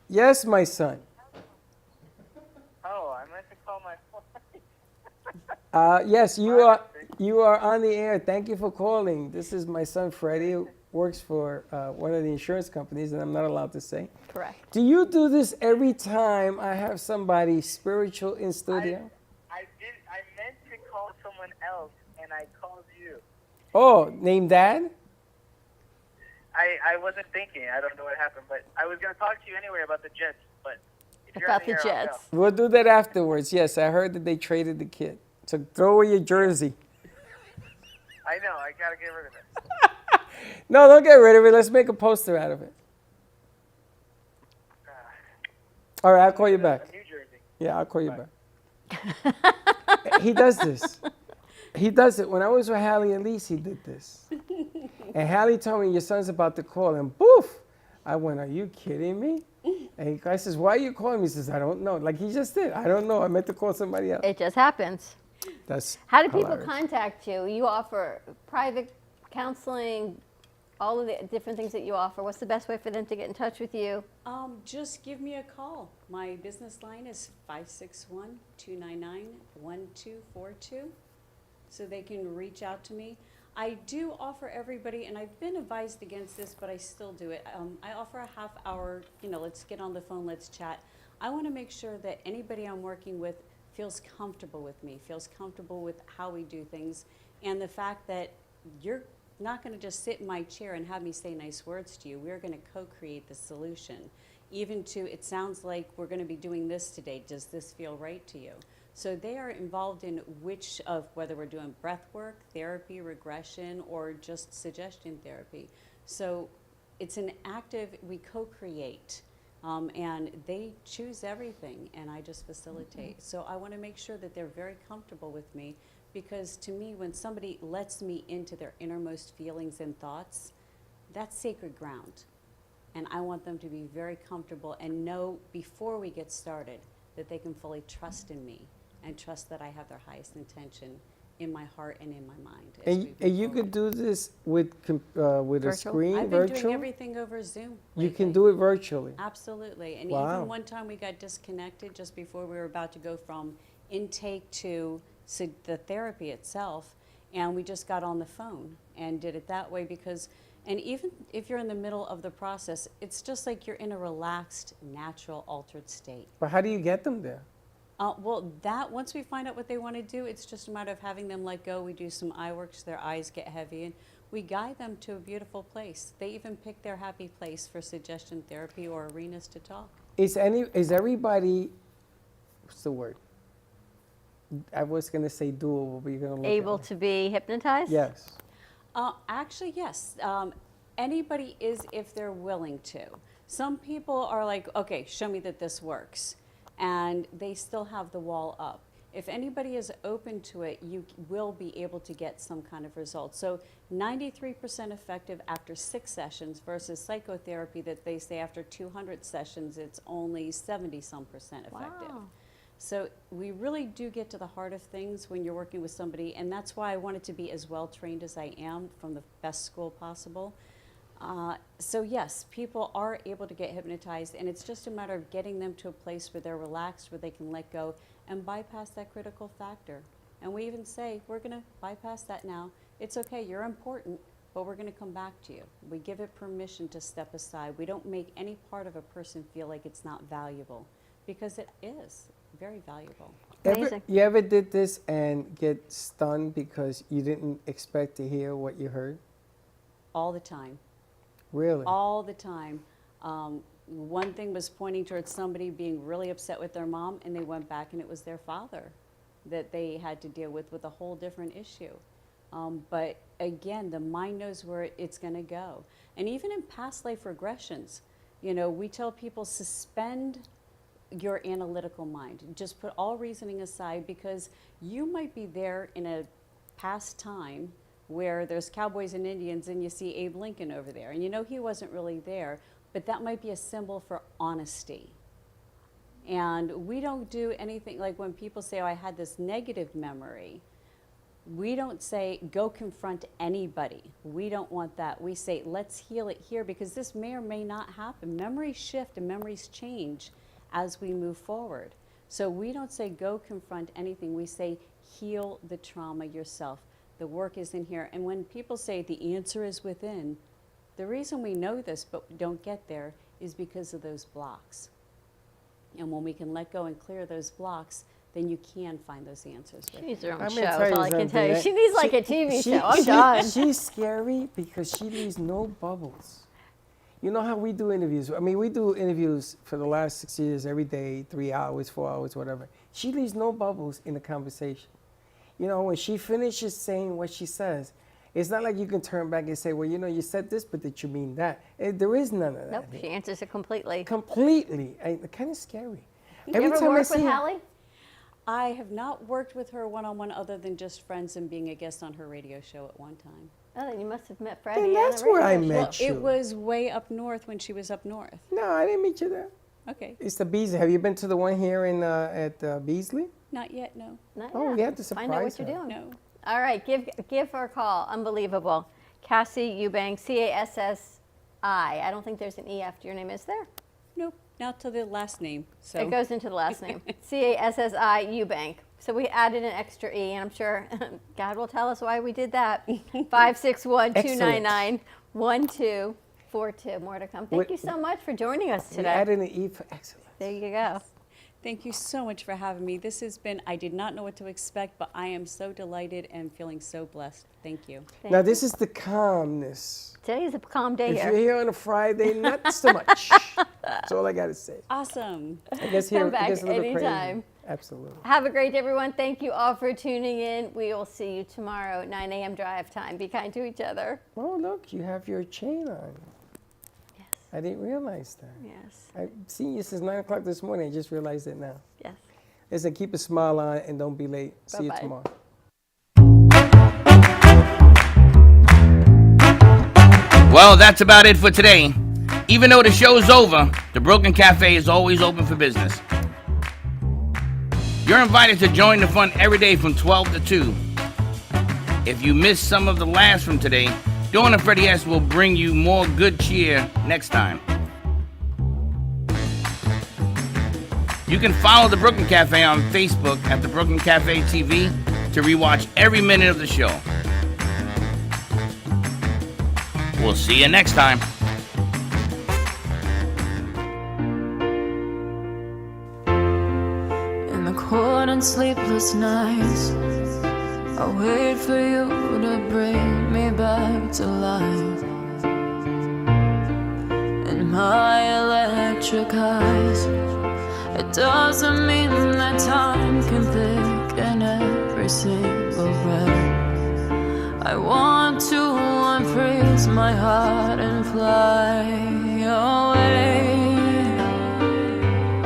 Yes, my son. Oh, I meant to call my phone. Yes, you are on the air. Thank you for calling. This is my son Freddie, who works for one of the insurance companies, and I'm not allowed to say. Correct. Do you do this every time I have somebody spiritual in studio? I meant to call someone else, and I called you. Oh, name Dad? I wasn't thinking. I don't know what happened, but I was going to talk to you anyway about the Jets. But if you're About on the the air, Jets. We'll do that afterwards. Yes, I heard that they traded the kid. So throw away your jersey. I know. I got to get rid of it. No, don't get rid of it. Let's make a poster out of it. All right, I'll call you back. New Jersey. Yeah, I'll call you back. He does this. He does it. When I was with Hallie and Lise, he did this. And Hallie told me, your son's about to call, and poof! I went, are you kidding me? And I says, why are you calling me? He says, I don't know. Like he just did. I don't know. I meant to call somebody else. It just happens. That's How do people hilarious. contact you? You offer private counseling, all of the different things that you offer. What's the best way for them to get in touch with you? Just give me a call. My business line is 561-299-1242, so they can reach out to me. I do offer everybody, and I've been advised against this, but I still do it. I offer a half hour, let's get on the phone, let's chat. I want to make sure that anybody I'm working with feels comfortable with me, feels comfortable with how we do things, and the fact that you're not going to just sit in my chair and have me say nice words to you. We're going to co-create the solution. Even to, it sounds like we're going to be doing this today. Does this feel right to you? So they are involved in which of, whether we're doing breath work, therapy, regression, or just suggestion therapy. So it's an active, we co-create, and they choose everything, and I just facilitate. So I want to make sure that they're very comfortable with me, because to me, when somebody lets me into their innermost feelings and thoughts, that's sacred ground. And I want them to be very comfortable and know before we get started that they can fully trust in me and trust that I have their highest intention in my heart and in my mind. And you could do this with a screen, I've been virtual? doing everything over Zoom. You can do it virtually? Absolutely. And Wow. even one time we got disconnected just before we were about to go from intake to the therapy itself, and we just got on the phone and did it that way because, and even if you're in the middle of the process, it's just like you're in a relaxed, natural, altered state. But how do you get them there? Well, that once we find out what they want to do, it's just a matter of having them let go. We do some eye work so their eyes get heavy, and we guide them to a beautiful place. They even pick their happy place for suggestion therapy or arenas to talk. Is everybody, what's the word? I was going to say doable, but you're going to look Able at me. to be hypnotized? Yes. Actually, yes. Anybody is if they're willing to. Some people are like, okay, show me that this works. And they still have the wall up. If anybody is open to it, you will be able to get some kind of result. So 93% effective after 6 sessions versus psychotherapy that they say after 200 sessions, it's only 70-some% effective. Wow. So we really do get to the heart of things when you're working with somebody, and that's why I wanted to be as well trained as I am from the best school possible. So yes, people are able to get hypnotized, and it's just a matter of getting them to a place where they're relaxed, where they can let go and bypass that critical factor. And we even say, we're going to bypass that now. It's okay, you're important, but we're going to come back to you. We give it permission to step aside. We don't make any part of a person feel like it's not valuable, because it is very valuable. You ever did this and get stunned because you didn't expect to hear what you heard? All the time. Really? All the time. One thing was pointing towards somebody being really upset with their mom, and they went back and it was their father that they had to deal with a whole different issue. But again, the mind knows where it's going to go. And even in past life regressions, we tell people suspend your analytical mind. Just put all reasoning aside, because you might be there in a past time where there's cowboys and Indians and you see Abe Lincoln over there, and he wasn't really there, but that might be a symbol for honesty. And we don't do anything like when people say, oh, I had this negative memory. We don't say, go confront anybody. We don't want that. We say, let's heal it here, because this may or may not happen. Memories shift and memories change as we move forward. So we don't say, go confront anything. We say, heal the trauma yourself. The work is in here. And when people say the answer is within, the reason we know this but we don't get there is because of those blocks. And when we can let go and clear those blocks, then you can find those answers. She needs her own I'm show, gonna tell is you all I can tell you. something. She needs like a TV show. I'm done. She's scary because she leaves no bubbles. You know how we do interviews? I mean, we do interviews for the last 6 years, every day, 3 hours, 4 hours, whatever. She leaves no bubbles in the conversation. When she finishes saying what she says, it's not like you can turn back and say, well, you said this, but did you mean that? There is none of that. Nope, she answers it completely. Completely. Kind of scary. You ever work with Hallie? I have not worked with her one-on-one other than just friends and being a guest on her radio show at one time. Oh, then you must have met Freddie. And that's where I met you. It was way up north when she was up north. No, I didn't meet you there. Okay. It's the Beasley. Have you been to the one here in at Beasley? Not yet, no. Oh, we have to surprise Find out what her. you're doing. No. All right, give her a call. Unbelievable. Cassie Eubank, C-A-S-S-I. I don't think there's an E after your name, is there? Nope, not to the last name. So It goes into the last name. C-A-S-S-I Eubank. So we added an extra E, and I'm sure God will tell us why we did that. 561-299-1242. More to come. Thank you so much for joining us We today. added an E for excellence. There you go. Thank you so much for having me. This has been, I did not know what to expect, but I am so delighted and feeling so blessed. Thank you. Now, this is the calmness. Today is a calm day If here. you're here on a Friday, not so much. That's all I got to say. Awesome. I guess Come here, back it gets a little anytime. crazy. Absolutely. Have a great day, everyone. Thank you all for tuning in. We will see you tomorrow at 9 a.m. drive time. Be kind to each other. Oh, look, you have your chain on. Yes. I didn't realize that. Yes. I've seen you since 9 o'clock this morning. I just realized it now. Yes. Listen, keep a smile on and don't be late. See you Bye-bye. tomorrow. Well, that's about it for today. Even though the show's over, the Brooklyn Café is always open for business. You're invited to join the fun every day from 12 to 2. If you missed some of the laughs from today, Dawn and Freddie S. will bring you more good cheer next time. You can follow the Brooklyn Café on Facebook at the Brooklyn Café TV to rewatch every minute of the show. We'll see you next time. In the cold and sleepless nights, I wait for you to bring me back to life. In my electric eyes, it doesn't mean that time can thicken every single breath. I want to unfreeze my heart and fly away.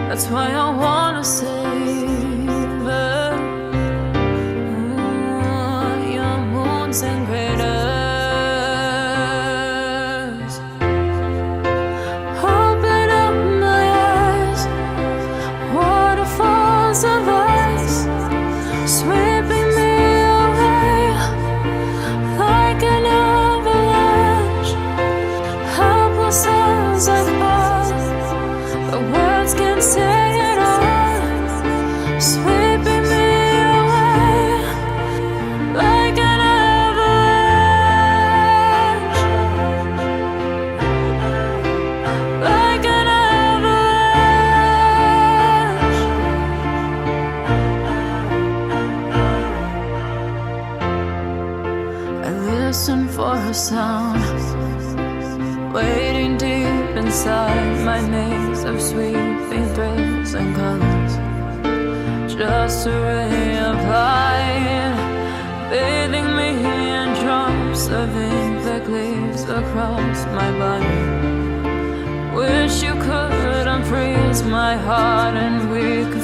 That's why I wanna save it. Your moons and craters. Open up my eyes, waterfalls of ice, sweeping me away like an avalanche. Helpless as I fall, the words can't say it all, sweeping me away like an avalanche, like an avalanche. I listen for a sound, waiting deep inside my maze of sweeping thrills and colors. Just a ray of light, bathing me in drops of ink that gleams across my body. Wish you could unfreeze my heart and we could